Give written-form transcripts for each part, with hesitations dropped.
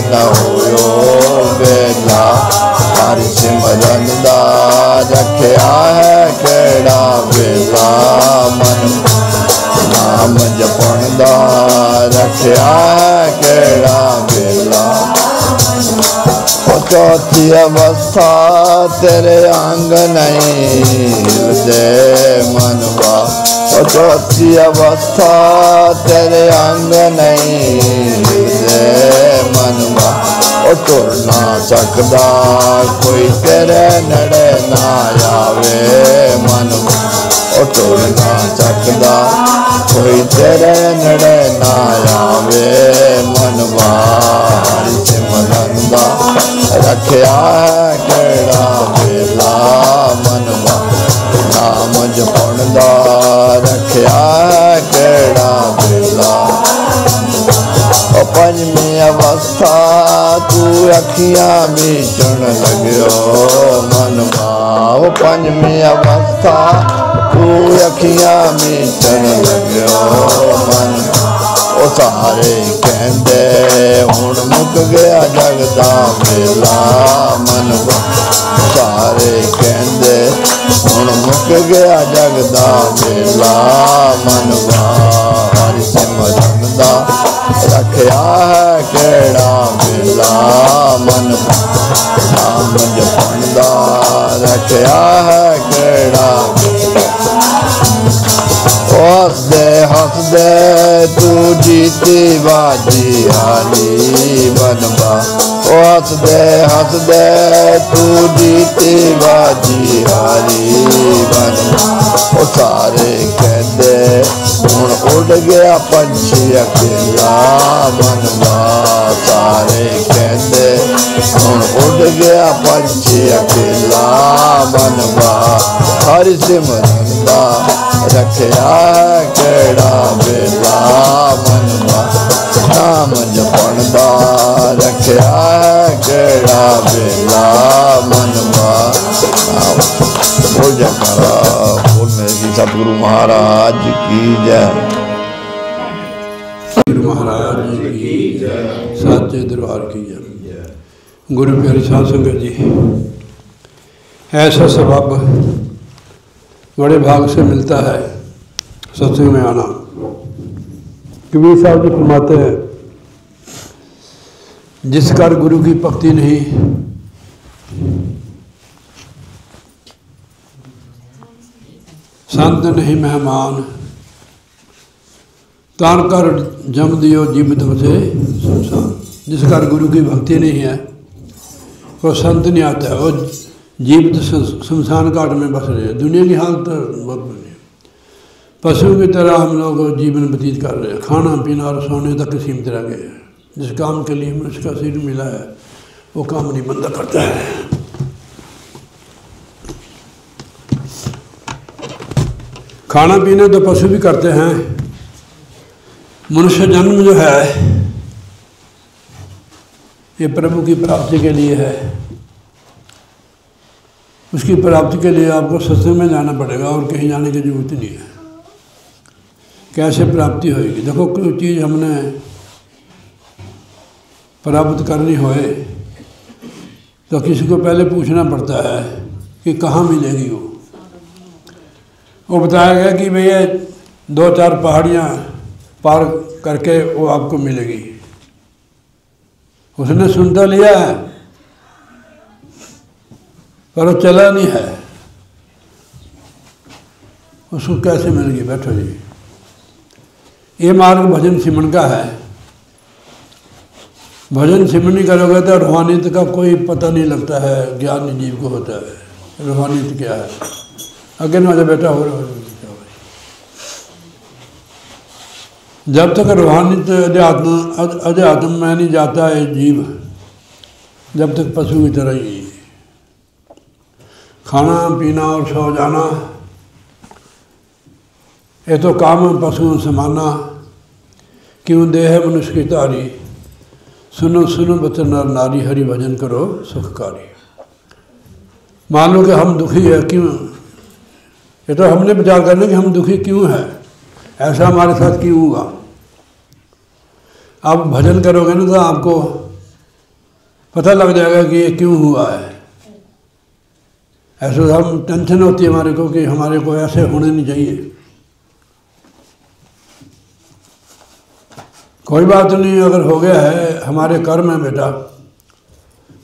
न होयो बेला हरि सिमरन दा रखिया है केड़ा बेला मन नाम जपण दा रखिया है केड़ा बेला चौथी अवस्था तेरे अंग नहीं दे मनवा चौथी अवस्था तेरे अंग नहीं दे मनवा तुर ना सकदा कोई तेरे नड़े ना आवे मनवा तुर ना सकदा कोई तेरे नड़े ना आवे मनवा हरि सिमरन दा रखिया है केड़ा बेला मनवा नाम जपण दा रखिया है केड़ा बेला पंजवी अवस्था तू अखियां मीचण लग्यो मनवा पंजवी अवस्था तू अखियां मीचण लग्यो मनवा सारे कहते हुण मुक गया जगदा मेला मनवा सारे कहते हुण मुक गया जगदा मेला मनवा हरि सिमरन दा रखिया है केड़ा बेला मनवा नाम जपण दा रखिया है केड़ा हंसदे तू जीती बाजी हारी बनवा हंसदे तू जीती बाजी हारी बनवा सारे कहते हुण उड़ गया पंछी अकेला बनवा सारे कहते हुण उड़ गया पंछी अकेला बनवा हरि सिमरन दा रखिया केड़ा बेला मनवा नाम जपण दा रखिया केड़ा बेला मनवा बोल जयकारा बोल मेरे की सतगुरु महाराज की जय गुरु महाराज की जय साचे दरबार की जय गुरु प्यारी साध संगत जी ऐसा सबब बड़े भाग से मिलता है सत्संग में आना। कबीर साहब जी फरमाते हैं जिस कर गुरु की भक्ति नहीं संत नहीं मेहमान तान कर जम दियो जीवित बसे संसार। जिस घर गुरु की भक्ति नहीं है वो संत नहीं आता है, वो जीवित शमशान घाट में बस रहे हैं। दुनिया की हालत बहुत बुरी है, पशु की तरह हम लोग जीवन व्यतीत कर रहे हैं, खाना पीना और सोने तक सीमित रह गए हैं। जिस काम के लिए मनुष्य का शरीर मिला है वो काम नहीं बंदा करता है। खाना पीना तो पशु भी करते हैं, मनुष्य जन्म जो है ये प्रभु की प्राप्ति के लिए है। उसकी प्राप्ति के लिए आपको सत्संग में जाना पड़ेगा और कहीं जाने की जरूरत नहीं है। कैसे प्राप्ति होएगी? देखो कोई चीज़ हमने प्राप्त करनी होए तो किसी को पहले पूछना पड़ता है कि कहाँ मिलेगी वो बताया गया कि भैया 2-4 पहाड़ियाँ पार करके वो आपको मिलेगी। उसने सुन तो लिया है पर वो चला नहीं है, उसको कैसे मिलेगी? बैठो जी, ये मार्ग भजन सिमरन का है। भजन सिमरन नहीं करोगे तो रूहानियत का कोई पता नहीं लगता है, ज्ञान जीव को होता है। रूहानियत क्या है? अगे ना बेटा हो रहा है। जब तक रूहानियत अध्यात्म में नहीं जाता है जीव, जब तक पशु की तरह ही खाना पीना और सो जाना, ये तो काम पशुओं समाना। क्यों देह मनुष्य की तारी, सुनो सुनो बचन नर नारी, हरि भजन करो सुखकारी। मान लो कि हम दुखी है, क्यों? ये तो हमने विचार करना कि हम दुखी क्यों हैं, ऐसा हमारे साथ क्यों हुआ। आप भजन करोगे ना तो आपको पता लग जाएगा कि ये क्यों हुआ है। ऐसे हम टेंशन होती है हमारे को कि हमारे को ऐसे होने नहीं चाहिए। कोई बात नहीं, अगर हो गया है हमारे कर्म है बेटा,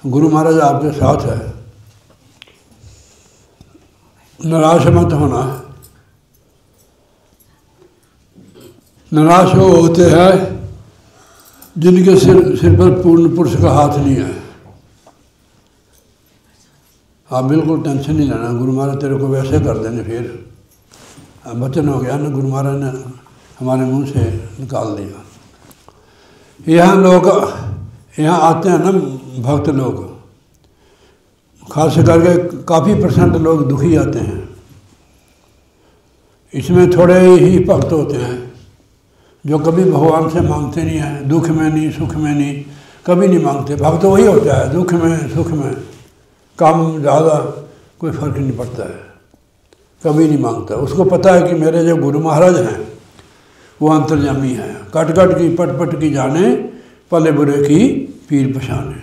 गुरु महाराज आपके साथ है, निराश मत होना। निराश वो होते हैं जिनके सिर पर पूर्ण पुरुष का हाथ नहीं है। आप बिल्कुल टेंशन नहीं लेना, गुरु महाराज तेरे को वैसे कर देंगे। फिर वचन हो गया ना, गुरु महाराज ने हमारे मुंह से निकाल दिया। यहाँ लोग यहाँ आते हैं ना भक्त लोग, खास करके काफ़ी % लोग दुखी आते हैं। इसमें थोड़े ही भक्त होते हैं जो कभी भगवान से मांगते नहीं हैं, दुख में नहीं सुख में नहीं, कभी नहीं मांगते। भक्त वही होता है दुख में सुख में, कम ज़्यादा कोई फर्क नहीं पड़ता है, कभी नहीं मांगता। उसको पता है कि मेरे जो गुरु महाराज हैं वो अंतर्यामी हैं, कट कट की पट पट की जाने, पले बुरे की पीर पछाने।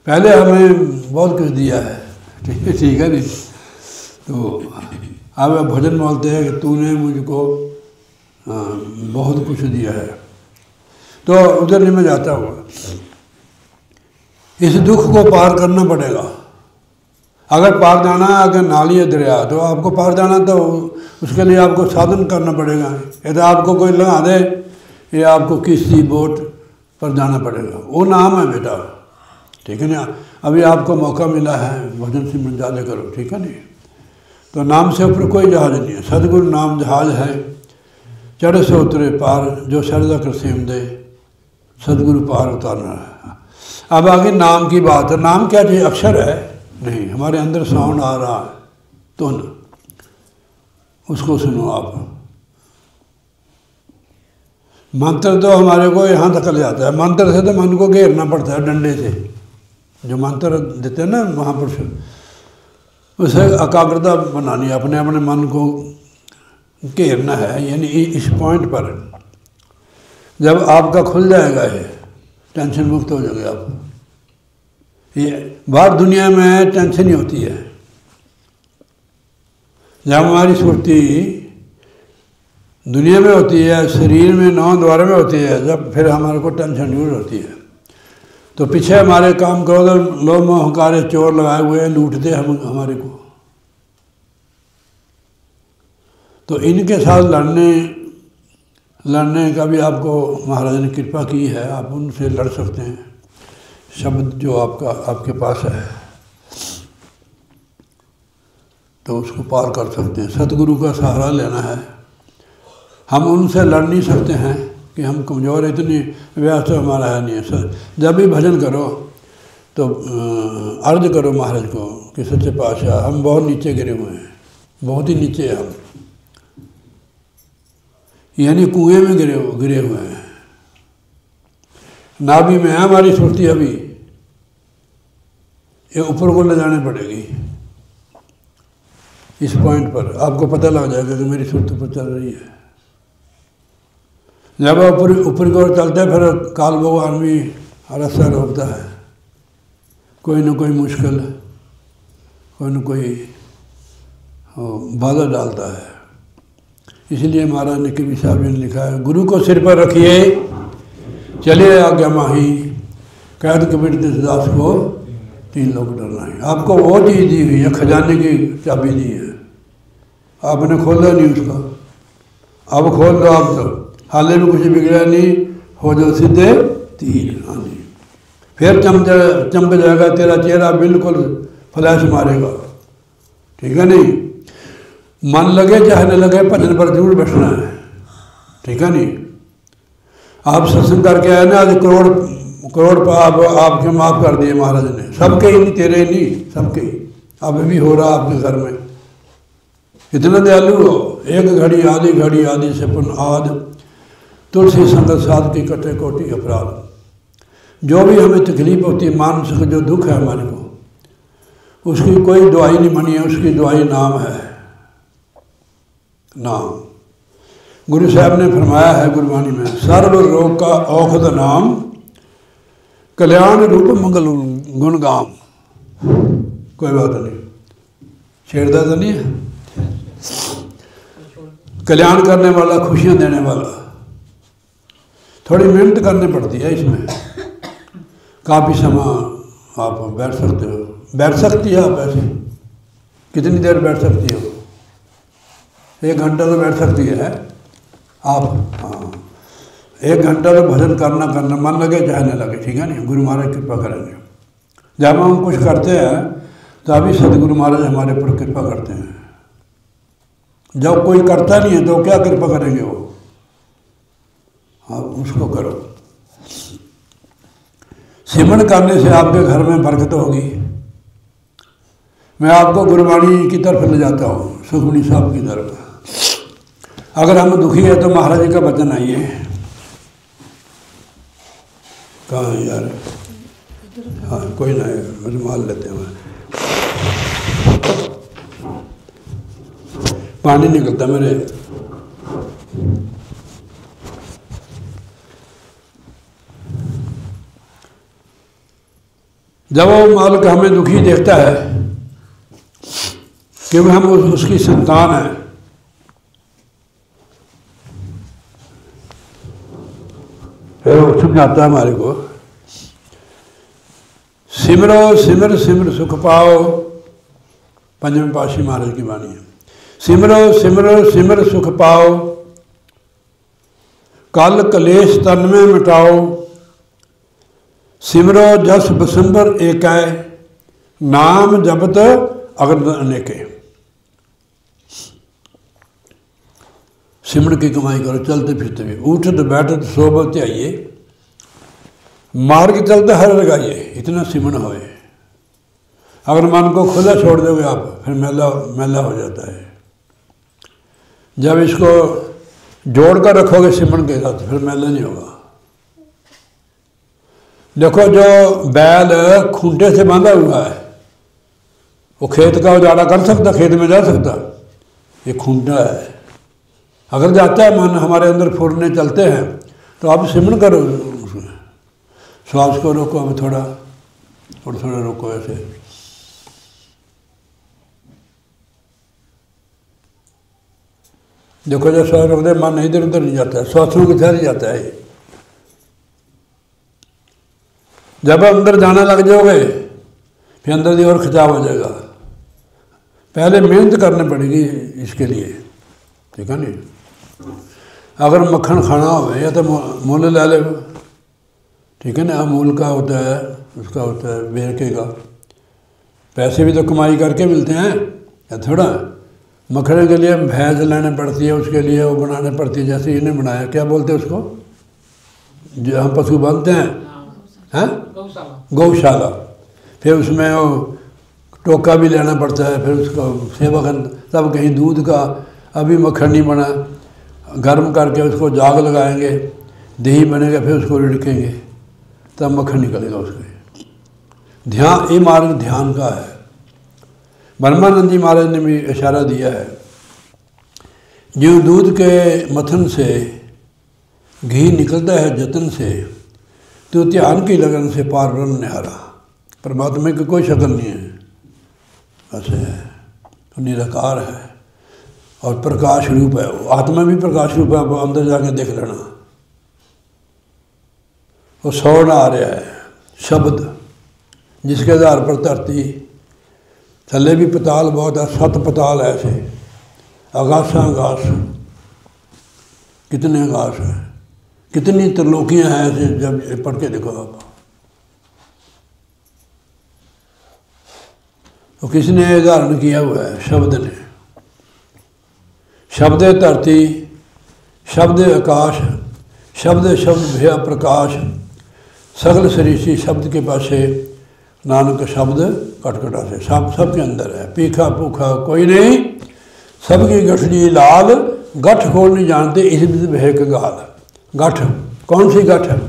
पहले हमें बहुत कुछ दिया है, ठीक है नहीं? तो अब भजन बोलते हैं कि तूने मुझको बहुत कुछ दिया है। तो उधर नहीं मैं जाता हूँ, इस दुख को पार करना पड़ेगा। अगर पार जाना है, अगर नाली है दरिया, तो आपको पार जाना तो उसके लिए आपको साधन करना पड़ेगा। या तो आपको कोई लगा दे, या आपको किसी बोट पर जाना पड़ेगा। वो नाम है बेटा, ठीक है ना? अभी आपको मौका मिला है, भजन सिमरन ज़्यादा करो, ठीक है नहीं? तो नाम से ऊपर कोई जहाज नहीं है, सदगुरु नाम जहाज है। चढ़े से उतरे पार, जो श्रद्धा कर सेम दे, सदगुरु पार उतारना है। अब आगे नाम की बात है। नाम क्या चीज़? अक्षर है नहीं, हमारे अंदर साउंड आ रहा है, तो न उसको सुनो आप। मंत्र तो हमारे को यहाँ तक ले जाता है, मंत्र से तो मन को घेरना पड़ता है डंडे से। जो मंत्र देते हैं ना महापुरुष, उसे एकाग्रता बनानी है, अपने अपने मन को घेरना है। यानी इस पॉइंट पर जब आपका खुल जाएगा, ये टेंशन मुक्त हो जाएगा आप। ये बाहर दुनिया में टेंशन ही होती है। जब हमारी सुरती दुनिया में होती है, शरीर में 9 द्वार में होती है, जब फिर हमारे को टेंशन दूर होती है। तो पीछे हमारे काम करो तो लोग मोहकारे चोर लगाए हुए हैं, लूटते हम हमारे को। तो इनके साथ लड़ने का भी आपको महाराज ने कृपा की है, आप उनसे लड़ सकते हैं। शब्द जो आपके पास है तो उसको पार कर सकते हैं। सतगुरु का सहारा लेना है। हम उनसे लड़ नहीं सकते हैं कि हम कमज़ोर, इतनी व्यास तो हमारा है नहीं है। जब भी भजन करो तो अर्ज करो महाराज को कि सच्चे पातशाह हम बहुत नीचे गिरे हुए हैं, बहुत ही नीचे हम, यानी कुएं में गिरे हुए हैं। नाभि में है हमारी सुरती, अभी ये ऊपर को ले जाने पड़ेगी। इस पॉइंट पर आपको पता लग जाएगा कि मेरी सुरती ऊपर चल रही है। जब ऊपर की ओर चलते हैं फिर काल भगवान भी रास्ता रोकता है, कोई न कोई मुश्किल, कोई न कोई बाधा डालता है। इसलिए महाराज ने कवि साहब ने लिखा है, गुरु को सिर पर रखिए चलिए आज्ञा माही, कैद कबीर दिस दास को 3 लोग डरना है। आपको वो चीज़ दी हुई है, खजाने की चाबी दी है, आपने खोला नहीं उसका। अब खोल दो आप, तो हाले में कुछ बिगड़ा नहीं, हो जाओ सीधे 3। हाँ जी, फिर चमक जाएगा तेरा चेहरा, बिल्कुल फ्लैश मारेगा, ठीक है नहीं? मन लगे चाहे न लगे, भजन पर जरूर बैठना है, ठीक है नहीं? आप सत्संग करके आए ना, आज करोड़ पाप आपके माफ़ कर दिए महाराज ने, सबके ही नहीं, तेरे नहीं, सबके ही। अब भी हो रहा आपके घर में, इतना दयालु हो। एक घड़ी आदि से पुन आद, तुलसी संगत साध की कटे कोटि अपराध। जो भी हमें तकलीफ होती है, मानसिक जो दुख है हमारे को, उसकी कोई दवाई नहीं बनी है, उसकी दवाई नाम है, नाम। गुरु साहब ने फरमाया है गुरबानी में, सर्व रोग का औषध नाम, कल्याण रूप मंगल गुण गाम। कोई बात नहीं, छेड़ता तो नहीं है। कल्याण करने वाला, खुशियां देने वाला। थोड़ी मेहनत करनी पड़ती है इसमें, काफ़ी समय आप बैठ सकते हो, बैठ सकती है आप ऐसे। कितनी देर बैठ सकती हो? 1 घंटा तो बैठ सकती है आप। हाँ, 1 घंटा तो भजन करना मन लगे चाहे न लगे, ठीक है नहीं, गुरु महाराज कृपा करेंगे। जब हम कुछ करते हैं तो अभी सदगुरु महाराज हमारे ऊपर कृपा करते हैं। जब कोई करता नहीं है तो क्या कृपा करेंगे वो? हाँ, उसको करो। सिमरन करने से आपके घर में बरकत होगी। मैं आपको गुरबाणी की तरफ ले जाता हूँ, सुखमनी साहब की तरफ। अगर हम दुखी है तो महाराज जी का वचन आइए। कहाँ यार? हाँ, कोई ना, रुमाल लेते हैं। पानी निकलता मेरे। जब वो मालिक हमें दुखी देखता है क्योंकि हम उसकी संतान है, फिर वो समझाता है हमारे को, सिमरो सिमर सिमर सुख पाओ। पंचम पातशाही महाराज की वाणी है। सिमरो सिमरो सिमर सुख पाओ, कल कलेश तन में मिटाओ। सिमरो जस बसंबर एकै, नाम जपत अगरद अनेके। सिमरन की कमाई करो, चलते फिरते भी, उठत बैठत सोबत आइए, मार्ग चलते हर लगाइए, इतना सिमरन होए। अगर मन को खुला छोड़ दोगे आप, फिर मैला मैला हो जाता है। जब इसको जोड़ कर रखोगे सिमरन के साथ, फिर मैला नहीं होगा। देखो, जो बैल खूंटे से बांधा हुआ है वो खेत का उजाड़ा कर सकता, खेत में जा सकता? ये खूंटा है। अगर जाता है मन, हमारे अंदर फुरने चलते हैं, तो आप सिमरन करो उसमें। श्वास को रोको, अब थोड़ा और थोड़ा रोको ऐसे। देखो, जब श्वास रोक दे, मन इधर उधर नहीं जाता है, श्वासों की तरह जाता है। जब अंदर जाना लग जाओगे, फिर अंदर की ओर खिंचाव हो जाएगा। पहले मेहनत करनी पड़ेगी इसके लिए, ठीक है नहीं? अगर मक्खन खाना हो या तो मोल ले ले, ठीक है ना? अमूल का होता है, उसका होता है बेरके का। पैसे भी तो कमाई करके मिलते हैं, या थोड़ा मक्खन के लिए भैंस लाने पड़ती है, उसके लिए वो बनाने पड़ती है। जैसे इन्हें बनाया, क्या बोलते हैं उसको जो हम पशु बांधते हैं, हैं? गौशाला। फिर उसमें वो टोका भी लेना पड़ता है, फिर उसको सेवा करना, तब कहीं दूध का। अभी मक्खन नहीं बना, गर्म करके उसको जाग लगाएंगे, दही बनेगा, फिर उसको रिड़केंगे, तब मक्खन निकलेगा उसके। ध्यान, ये मार्ग ध्यान का है। ब्रह्मानंद जी महाराज ने भी इशारा दिया है, जो दूध के मथन से घी निकलता है जतन से, तो ध्यान की लगन से पार ब्रह्म निहारा। परमात्मा की कोई शक्ल नहीं है, ऐसे है, तो निराकार है और प्रकाश रूप है। आत्मा भी प्रकाश रूप है, आप अंदर जाके देख लेना। वो सौर आ रहा है शब्द, जिसके आधार पर धरती, थले भी पताल बहुत है, 7 पताल ऐसे, आकाशा आकाश, कितने आकाश हैं, कितनी त्रिलोकियां हैं ऐसे। जब पढ़ के देखो आप, तो किसने उदाहरण किया हुआ है? शब्द ने। शब्द धरती, शब्द आकाश, शब्द शब्द भया प्रकाश, सगल सरीसी शब्द के पासे, नानक शब्द कटकटा से। सब के अंदर है, पीखा भूखा कोई नहीं, सबकी गठड़ी लाल, गठ खोल नहीं जानते, इस भेक गाल। गठ, कौन सी गठ है?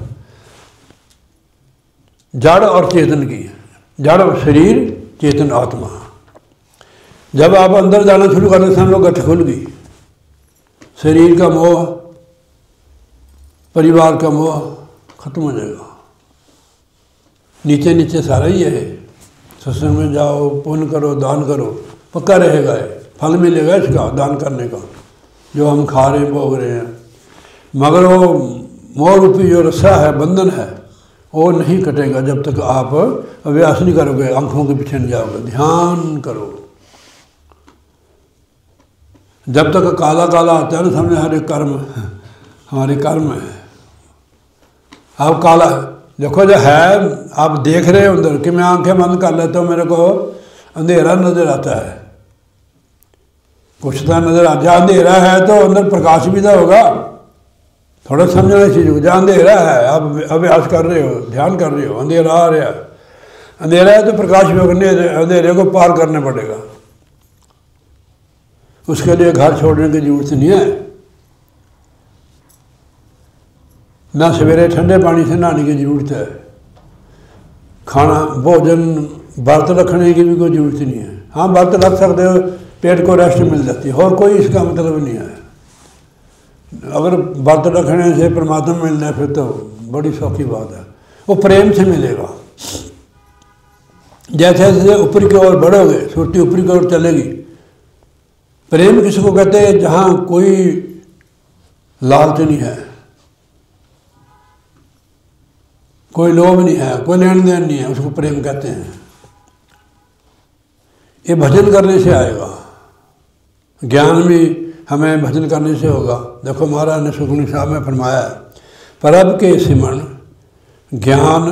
जड़ और चेतन की। जड़ शरीर, चेतन आत्मा। जब आप अंदर जाना शुरू कर देते हैं, गठ खुल गई। शरीर का मोह, परिवार का मोह खत्म हो जाएगा। नीचे नीचे सारा ही है। सत्संग में जाओ, पुण्य करो, दान करो, पक्का रहेगा है, फल मिलेगा इसका दान करने का, जो हम खा रहे हैं, भोग रहे हैं। मगर वो मोह रूपी जो रस्सा है, बंधन है, वो नहीं कटेगा जब तक आप अभ्यास नहीं करोगे, आंखों के पीछे नहीं जाओगे। ध्यान करो। जब तक काला काला आता है ना सामने, हमारे कर्म, हमारे कर्म है। अब काला देखो जो है, आप देख रहे हो अंदर कि मैं आंखें बंद कर लेता हूँ, मेरे को अंधेरा नजर आता है, कुछ तो नजर आता है। अंधेरा है तो अंदर प्रकाश भी तो होगा, थोड़ा समझना इस चीज़ को। जहाँ अंधेरा है, आप अभ्यास कर रहे हो, ध्यान कर रहे हो, अंधेरा आ रहा है, अंधेरा है तो प्रकाश भी होगा, अंधेरे को पार करना पड़ेगा। उसके लिए घर छोड़ने की जरूरत नहीं है, ना सवेरे ठंडे पानी से नहाने की जरूरत है, खाना भोजन व्रत रखने की भी कोई जरूरत नहीं है। हाँ, व्रत रख सकते हो, पेट को रेस्ट मिल जाती है, और कोई इसका मतलब नहीं है। अगर व्रत रखने से परमात्मा मिलना है फिर तो बड़ी सौखी बात है, वो प्रेम से मिलेगा। जैसे जैसे ऊपर की ओर बढ़ोगे, सुरती ऊपर की ओर चलेगी। प्रेम किसको कहते हैं? जहाँ कोई लालच नहीं है, कोई लोभ नहीं है, कोई लेन देन नहीं है, उसको प्रेम कहते हैं। ये भजन करने से आएगा, ज्ञान भी हमें भजन करने से होगा। देखो महाराज ने सुखमनी साहब में फरमाया, परब के सिमरन ज्ञान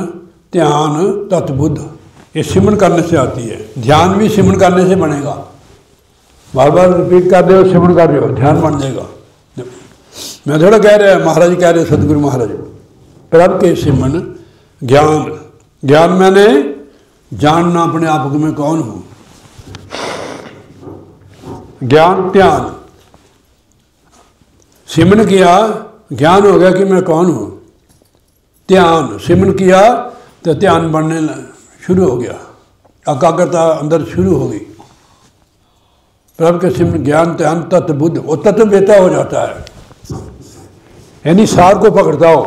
ध्यान तत्बुद्ध, ये सिमरन करने से आती है। ध्यान भी सिमरन करने से बनेगा, बार बार रिपीट कर रहे हो, सिमरन कर रहे हो, ध्यान बन जाएगा। मैं थोड़ा कह रहा है, महाराज कह रहे सदगुरु महाराज, परब के सिमरन ज्ञान, ज्ञान मैंने जानना अपने आप को मैं कौन हूँ, ज्ञान ध्यान, सिमरन किया ज्ञान हो गया कि मैं कौन हूँ, ध्यान सिमरन किया तो ध्यान बढ़ने शुरू हो गया, एकाग्रता अंदर शुरू हो गई। प्रभु के सिमरन ज्ञान ध्यान तत्बुद्ध, वो तत्व बेता हो जाता है, यानी सार को पकड़ता हो,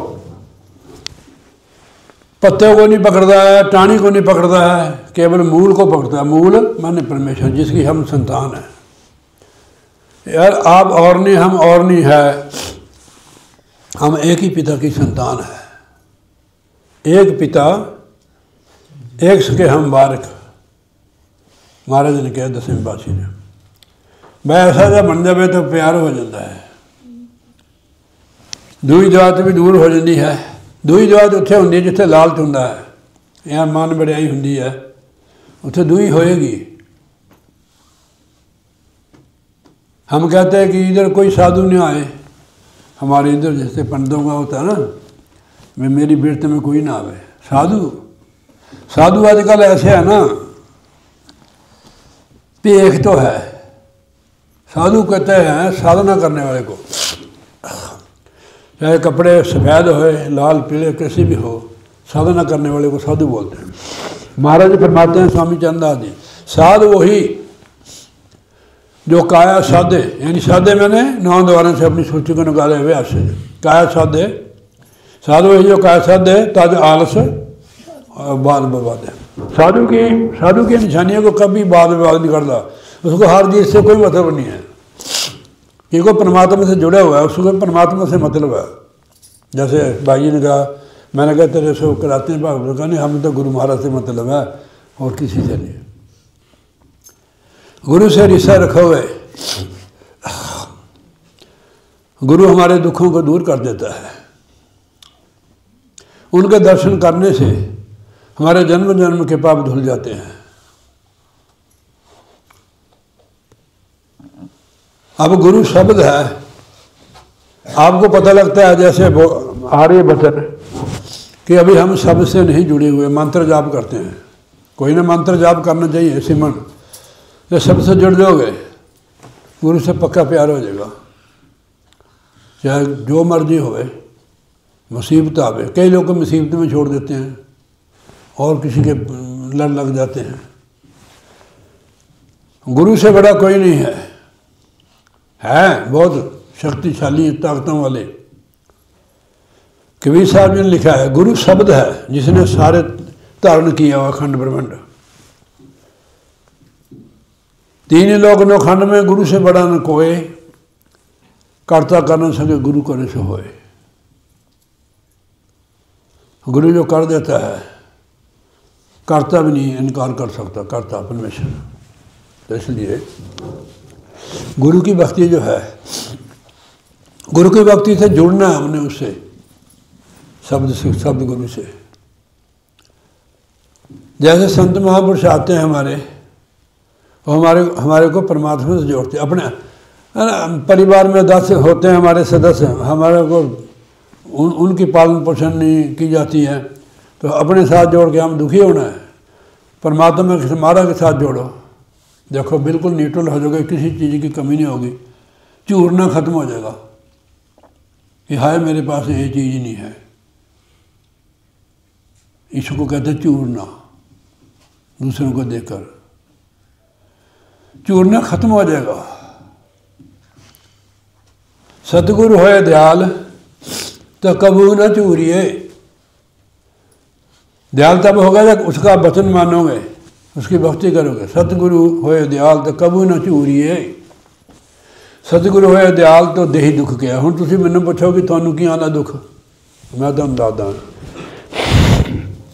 पत्ते को नहीं पकड़ता है, टाणी को नहीं पकड़ता है, केवल मूल को पकड़ता है। मूल माने परमेश्वर, जिसकी हम संतान है। यार आप और नहीं, हम और नहीं है, हम एक ही पिता की संतान है। एक पिता एक सके हम बारक, महाराज ने कहा 10वें पातशाही ने। मैं ऐसा जब बन जाए तो प्यार हो जाता है, दूई जात भी दूर हो जाती है। दूई जात उत्थे होंदी जिथे लालच हुंदा है, या मन बड़ियाई हुंदी है, उत्थे दूई होएगी। हम कहते हैं कि इधर कोई साधु नहीं आए, हमारे इधर जैसे पंडितों का होता है ना, मैं मेरी बिरत में कोई ना आवे। साधु साधु आजकल ऐसे है ना, एक तो है साधु कहते हैं साधना करने वाले को, चाहे कपड़े सफ़ेद हो लाल पीले कैसे भी हो, साधना करने वाले को साधु बोलते हैं। महाराज फरमाते हैं स्वामी चंद्रदास जी, साधु वही जो काया साधे, यानी साधे मैंने 9 द्वारों से अपनी सूची को निकाले हुए ऐसे काया साधे, साधु वही जो काया साधे तद आलस और बाल बर्बाद है। साधु की निशानियों को कभी बाल बर्बाद नहीं करता, उसको हर चीज़ से कोई मतलब नहीं है, क्योंकि परमात्मा से जुड़ा हुआ है, उसको परमात्मा से मतलब है। जैसे भाई ने कहा, मैंने कहा तेरे से कराते हैं भागवत का, नहीं हमें तो गुरु महाराज से मतलब है और किसी से नहीं। गुरु से रिश्ता रखा हुआ है, गुरु हमारे दुखों को दूर कर देता है। उनके दर्शन करने से हमारे जन्म जन्म के पाप धुल जाते हैं। अब गुरु शब्द है, आपको पता लगता है जैसे आर्यभट्ट कि अभी हम शब्द से नहीं जुड़े हुए, मंत्र जाप करते हैं। कोई ना मंत्र जाप करना चाहिए, सिमरन, जब शब्द से जुड़ जाओगे गुरु से पक्का प्यार हो जाएगा। चाहे जो मर्जी होवे, मुसीबत आवे, कई लोग मुसीबत में छोड़ देते हैं और किसी के लड़ लग जाते हैं। गुरु से बड़ा कोई नहीं है बहुत शक्तिशाली ताकतों वाले। कबीर साहब ने लिखा है, गुरु शब्द है जिसने सारे धारण किया हुआ अखंड ब्रह्मांड। तीन लोक नो खंड में गुरु से बड़ा न कोय, करता कर न सके गुरु करे से होए। गुरु जो कर देता है, करता भी नहीं इनकार कर सकता, करता परमेश्वर। तो इसलिए गुरु की भक्ति जो है, गुरु की भक्ति से जुड़ना है हमने, उससे शब्द से, शब्द गुरु से। जैसे संत महापुरुष आते हैं हमारे, वो हमारे को परमात्मा से जोड़ते। अपने परिवार में 10 होते हैं हमारे सदस्य, हमारे को उनकी पालन पोषण नहीं की जाती है, तो अपने साथ जोड़ के हम दुखी होना है। परमात्मा के हमारा के साथ जोड़ो, देखो बिल्कुल न्यूट्रल हो जाओगे, किसी चीज़ की कमी नहीं होगी, चूरना खत्म हो जाएगा कि हाय मेरे पास ये चीज़ नहीं है। इसको कहते चूरना, दूसरों को देखकर चूरना खत्म हो जाएगा। सतगुरु होए दयाल तो कबू न चूरिए। दयाल तब होगा जब उसका वचन मानोगे, उसकी भक्ति करोगे। सतगुरु होए दयाल तो कबू न चूरिए। सतगुरु होए दयाल तो देही दुख क्या। हुण तुसीं मैनूं पुछो कि तुहानूं की आना दुख, मैं तुहानूं दसदा।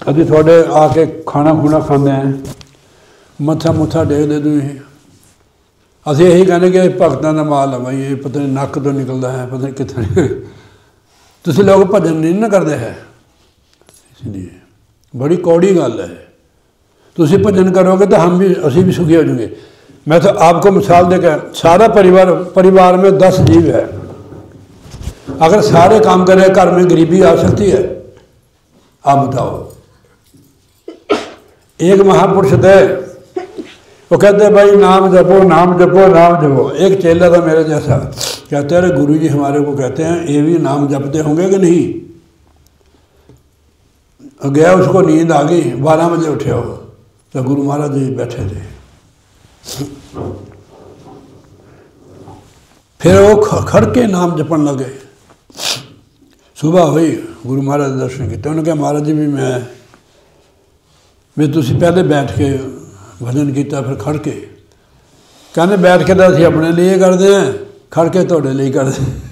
अभी थोड़े आके खाना खूना खाते हैं, मत्था मुत्था टेकदे तुसीं, असीं यही कहने कि भगतां दा माल है भाई, ये पता नहीं नक्क तो निकलदा है, पता नहीं कित्थे। तुसीं लोग भजन नहीं ना करते हैं, इसलिए बड़ी कौड़ी गल है। तुसीं भजन करोगे तो हम भी, असीं भी सुखी हो जाएंगे। मैं तो आपको मिसाल देकर, सारा परिवार में 10 जीव है, अगर सारे काम करें घर में गरीबी आ सकती है? आप बताओ। एक महापुरुष थे, वो कहते भाई नाम जपो नाम जपो नाम जपो। एक चेला था मेरे जैसा, कहते अरे गुरु जी हमारे को कहते हैं ये भी नाम जपते होंगे कि नहीं। गया, उसको नींद आ गई, 12 बजे उठे हो तो गुरु महाराज जी बैठे थे। फिर वो खड़ के नाम जपन लगे। सुबह हुई, गुरु महाराज दर्शन किए। उन्होंने कहा महाराज जी भी मैं तुसी पहले बैठ के भजन किया, फिर खड़ के। कहने बैठ के तो असीं अपने लिए करते हैं, खड़ के तुहाडे लिए करते हैं।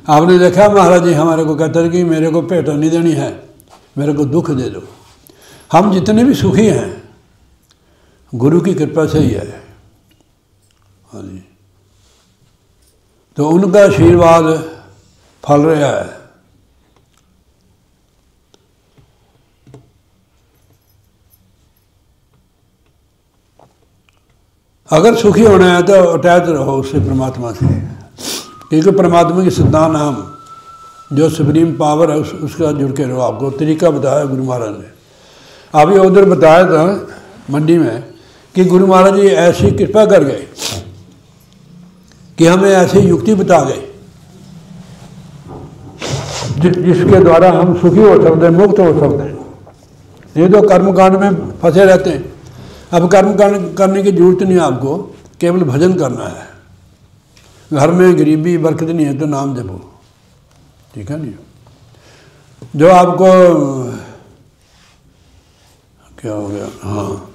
आपने देखा महाराज जी हमारे को कहते हैं कि मेरे को भेंट नहीं देनी है, मेरे को दुख दे दो। हम जितने भी सुखी हैं गुरु की कृपा से ही है। हाँ जी, तो उनका आशीर्वाद फल रहा है। अगर सुखी होना है तो अटैच रहो उससे, परमात्मा से, क्योंकि परमात्मा की संतान हम, जो सुप्रीम पावर है उसका जुड़ के रहो। आपको तरीका बताया गुरु महाराज ने। अभी उधर बताया था मंडी में कि गुरु महाराज जी ऐसी कृपा कर गए कि हमें ऐसी युक्ति बता गए जिसके द्वारा हम सुखी हो सकते हैं, मुक्त हो सकते हैं। ये तो कर्मकांड में फंसे रहते हैं। अब कर्मकांड करने की जरूरत नहीं है आपको, केवल भजन करना है। घर में गरीबी बरकत नहीं है तो नाम जपो, ठीक है नहीं। जो आपको क्या हो गया, हाँ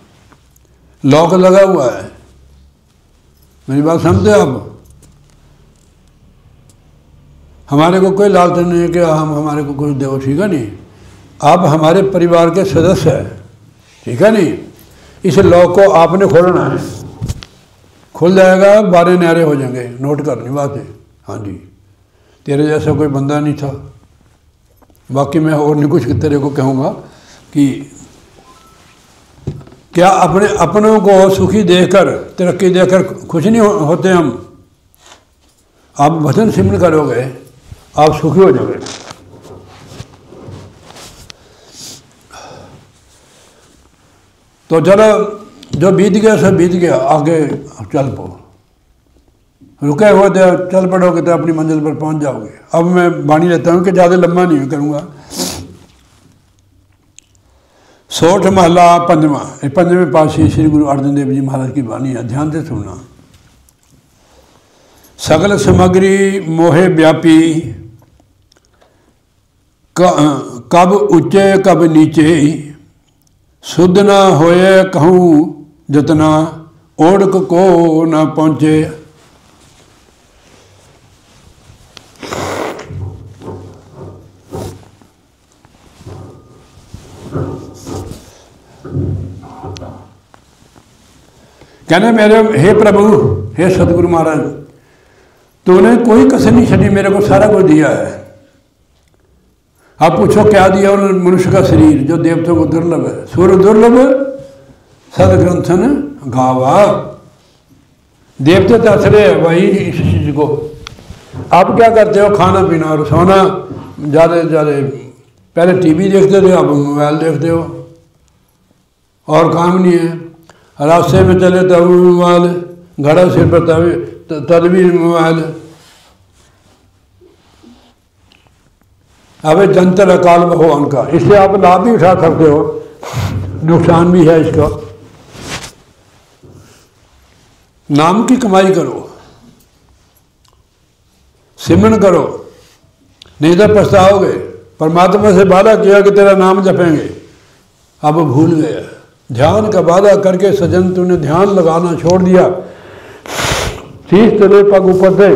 लॉक लगा हुआ है, मेरी बात समझते आप। हमारे को कोई लालच नहीं है कि हम हमारे को कुछ दो, ठीक है नहीं। आप हमारे परिवार के सदस्य हैं, ठीक है नहीं। इस लॉक को आपने खोलना है, खुल जाएगा, 12 न्यारे हो जाएंगे। नोट करनी बात है। हाँ जी, तेरे जैसा कोई बंदा नहीं था। बाकी मैं और नहीं कुछ तेरे को कहूँगा कि क्या अपनों को सुखी देखकर, तरक्की देखकर खुश नहीं होते हम। आप भजन सिमरन करोगे, आप सुखी हो जाओगे। तो चलो जो बीत गया सब बीत गया, आगे चल पो। रुके हुए थे, चल पड़ोगे तो अपनी मंजिल पर पहुंच जाओगे। अब मैं बाणी लेता हूँ कि ज़्यादा लंबा नहीं करूँगा। सोठ महला पंजवा, 5वें पातशाही श्री गुरु अर्जन देव जी महाराज की बाणी है, ध्यान से सुनना। सगल सामग्री मोहे व्यापी, कब ऊंचे कब नीचे, सुध न होए कहूँ जतना, ओढ़क को न पहुँचे। कहने मेरे हे प्रभु, हे सतगुरु महाराज, तूने कोई कसर नहीं छड़ी, मेरे को सारा कुछ दिया है। आप पूछो क्या दिया उन्होंने? मनुष्य का शरीर जो देवताओं को दुर्लभ है, सूर्य दुर्लभ सदग्रंथन गावा। देवते तरस रहे वही इस चीज को। आप क्या करते हो? खाना पीना और सोना। ज़्यादा से ज़्यादा पहले टीवी देखते थे, अब मोबाइल देखते हो, और काम नहीं है। रास्ते में चले तब मोबाइल, घड़ा सिर पर तब भी मोबाइल। अब जंतर अकाल भगवान का, इसलिए आप लाभ भी उठा सकते हो, नुकसान भी है इसका। नाम की कमाई करो, सिमरन करो, नहीं तो पछताओगे। परमात्मा से वादा किया कि तेरा नाम जपेंगे, अब भूल गया। ध्यान का वादा करके सजन तूने ध्यान लगाना छोड़ दिया। शीश तेरे पग ऊपर थे,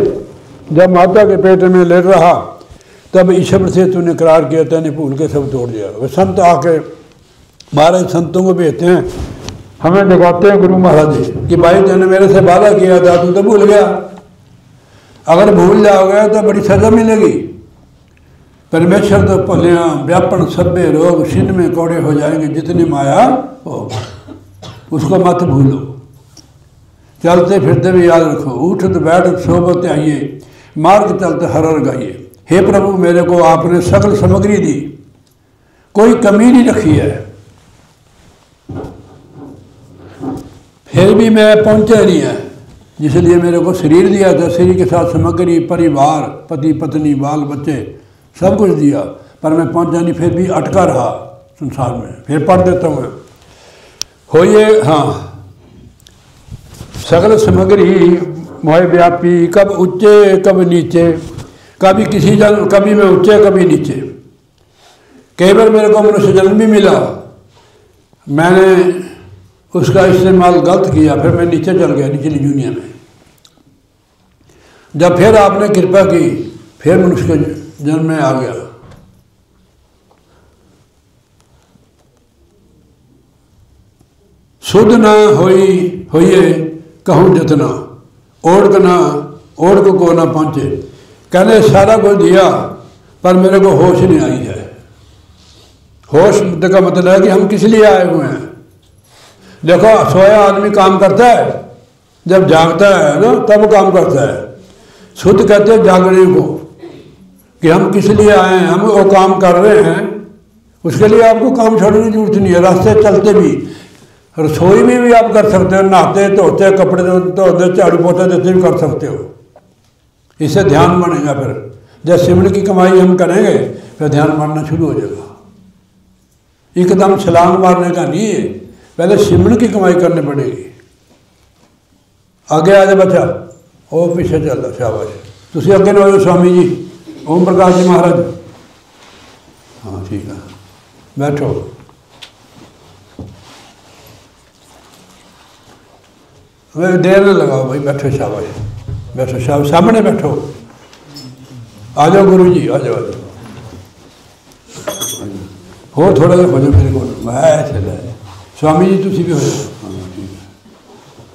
जब माता के पेट में लेट रहा तब ईश्वर से तूने करार किया, तैने भूल के सब तोड़ दिया। वे संत आके महाराज संतों को भेजते हैं, हमें दिखाते हैं गुरु महाराज जी कि भाई तूने मेरे से वादा किया था, तू तो भूल गया। अगर भूल जाओगे तो बड़ी सजा मिलेगी। परमेश्वर तो भलिया व्यापन सभ्य रोग, सिन में कौड़े हो जाएंगे जितनी माया हो, उसको मत भूलो। चलते फिरते भी याद रखो, उठत बैठत सोबत आइए, मार्ग चलते हर हर गाइए। हे प्रभु, मेरे को आपने सकल सामग्री दी, कोई कमी नहीं रखी है, फिर भी मैं पहुंचा नहीं है। जिसलिए मेरे को शरीर दिया था, शरीर के साथ सामग्री, परिवार, पति पत्नी, बाल बच्चे, सब कुछ दिया, पर मैं पहुंचा नहीं, फिर भी अटका रहा संसार में। फिर पढ़ देता हूँ, होइए हाँ सकल सामग्री मोह व्यापी, कब उच्चे कब नीचे, कभी किसी जन्म, कभी मैं ऊंचे कभी नीचे। कई बार मेरे को मनुष्य जन्म भी मिला, मैंने उसका इस्तेमाल गलत किया, फिर मैं नीचे चल गया, निचली दुनिया में। जब फिर आपने कृपा की, फिर मनुष्य के जन्म में आ गया। सुध न होइए कहूँ जतना, ओढ़क को ना पहुँचे। कहने सारा कुछ दिया पर मेरे को होश नहीं आई है। होश का मतलब है कि हम किस लिए आए हुए हैं। देखो सोया आदमी काम करता है, जब जागता है ना तब काम करता है। शुद्ध कहते हैं जागने को, कि हम किस लिए आए हैं, हम वो काम कर रहे हैं, उसके लिए आपको काम छोड़ने की जरूरत नहीं है। रास्ते चलते भी, रसोई में भी आप कर सकते हो, नहाते धोते, कपड़े धोते, झाड़ू पोछा देते भी कर सकते हो। इससे ध्यान बनेगा। फिर जब सिमरन की कमाई हम करेंगे फिर ध्यान मारना शुरू हो जाएगा। एकदम छलांग मारने का नहीं है, पहले सिमरन की कमाई करनी पड़ेगी। आगे आ जाए बच्चा, वो पीछे चल रहा, शाबाश। तुम अगे न हो स्वामी जी, ओम प्रकाश जी महाराज। हाँ ठीक है, बैठो। मैं देर न लगाओ भाई, बैठो शाबाश, बैठो शाबाश, सामने बैठो। आ जाओ गुरु जी, आ जाओ। हो थोड़ा सा हो जाओ मेरे को, मैं स्वामी जी तुम भी हो जाओ। हाँ ठीक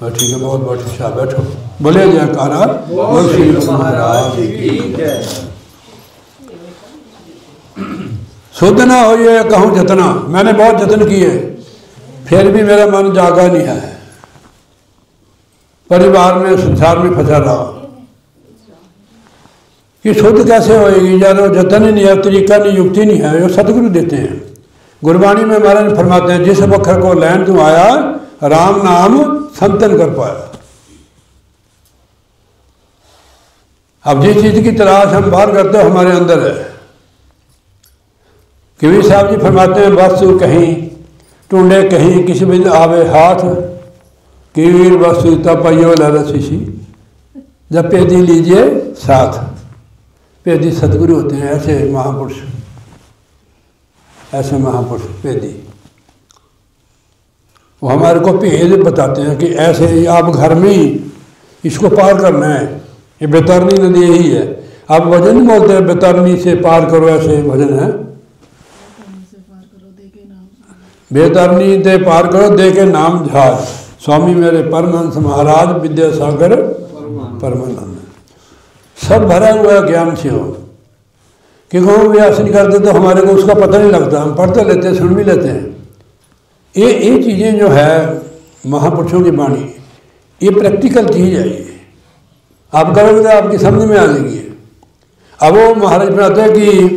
है, ठीक है, बहुत बहुत अच्छा, बैठो। बोले जयकारा बोल श्री महाराज की जय। शुद्ध ना हो ये कहूँ जतना, मैंने बहुत जतन किए, फिर भी मेरा मन जागा नहीं है। परिवार में, संसार में फंसा रहा कि शुद्ध कैसे होएगी, जब जतन ही नहीं है, तरीका नहीं, युक्ति नहीं है। वो सतगुरु देते हैं। गुरबाणी में महाराज फरमाते हैं, जिस बखर को लैन तू आया, राम नाम संतन कर पाया। अब जिस चीज की तलाश हम बाहर करते हो हमारे अंदर है। कबीर साहब जी फरमाते हैं, वस्तु कहीं टूंडे कहीं, किसी बिल आवे हाथ, कीर वस्तु तपयो लरसी, जब पेदी लीजिए साथ। पेदी सतगुरु होते हैं, ऐसे महापुरुष, ऐसे महापुरुष पेदी। वो हमारे को भेद बताते हैं कि ऐसे ही आप घर में ही इसको पार करना है, ये बैतरणी नदी यही है। आप भजन नहीं बोलते हैं बैतरणी से पार करो, ऐसे भजन है, बैतरणी से पार करो दे के नाम जहाज, स्वामी मेरे परमहंस महाराज विद्यासागर परमानंद। सब भरा हुआ है ज्ञान से हो, क्योंकि हम व्यास नहीं करते तो हमारे को उसका पता नहीं लगता, हम पढ़ तो लेते हैं, सुन भी लेते हैं। ये चीज़ें जो है महापुरुषों की वाणी, ये प्रैक्टिकल चीज़ है, ये आप करोगे तो आपकी समझ में आ जाएगी। अब वो महाराज बनाते हैं कि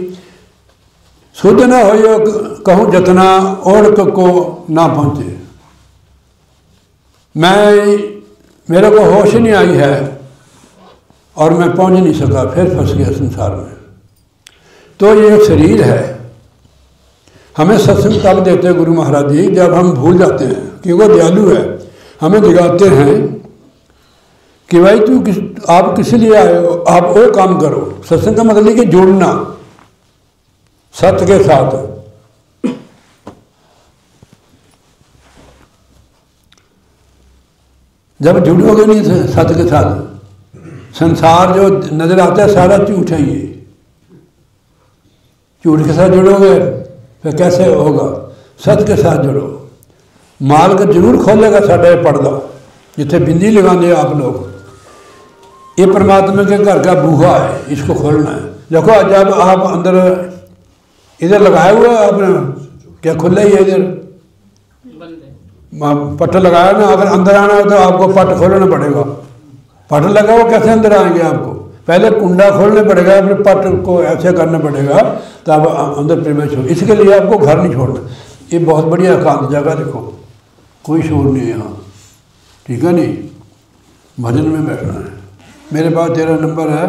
शुद्ध ना हो यो कहूँ जतना ओढ़ को ना पहुँचे। मेरे को होश नहीं आई है और मैं पहुँच नहीं सका, फिर फंस गया संसार में। तो ये शरीर है, हमें सत्संग तब देते हैं गुरु महाराज जी जब हम भूल जाते हैं, क्योंकि वो दयालु है, हमें दिखाते हैं कि भाई आप किस लिए आए हो, आप वो काम करो। सत्संग का मतलब कि जुड़ना सत्य के साथ। जब जुड़ोगे नहीं सत्य के साथ, संसार जो नजर आता है सारा झूठ है, ये झूठ के साथ जुड़ोगे फिर कैसे होगा। सत्य के साथ जुड़ो। माल का जरूर खोलेगा साढ़े पर्दा, जिथे बिंदी लगाने आप लोग, ये परमात्मा के घर का बूहा है, इसको खोलना है। देखो जब आप अंदर इधर लगाया हुआ है आपने, क्या खुला ही है इधर पट लगाया ना, अगर अंदर आना है तो आपको पट खोलना पड़ेगा। पट लगा वो कैसे अंदर आएंगे, आपको पहले कुंडा खोलना पड़ेगा, फिर पट को ऐसे करना पड़ेगा तब अंदर प्रवेश हो। इसके लिए आपको घर नहीं छोड़ना। ये बहुत बढ़िया एकांत जगह, देखो कोई शोर नहीं है यहाँ, ठीक है नहीं, भजन में बैठना है। मेरे पास तेरा नंबर है,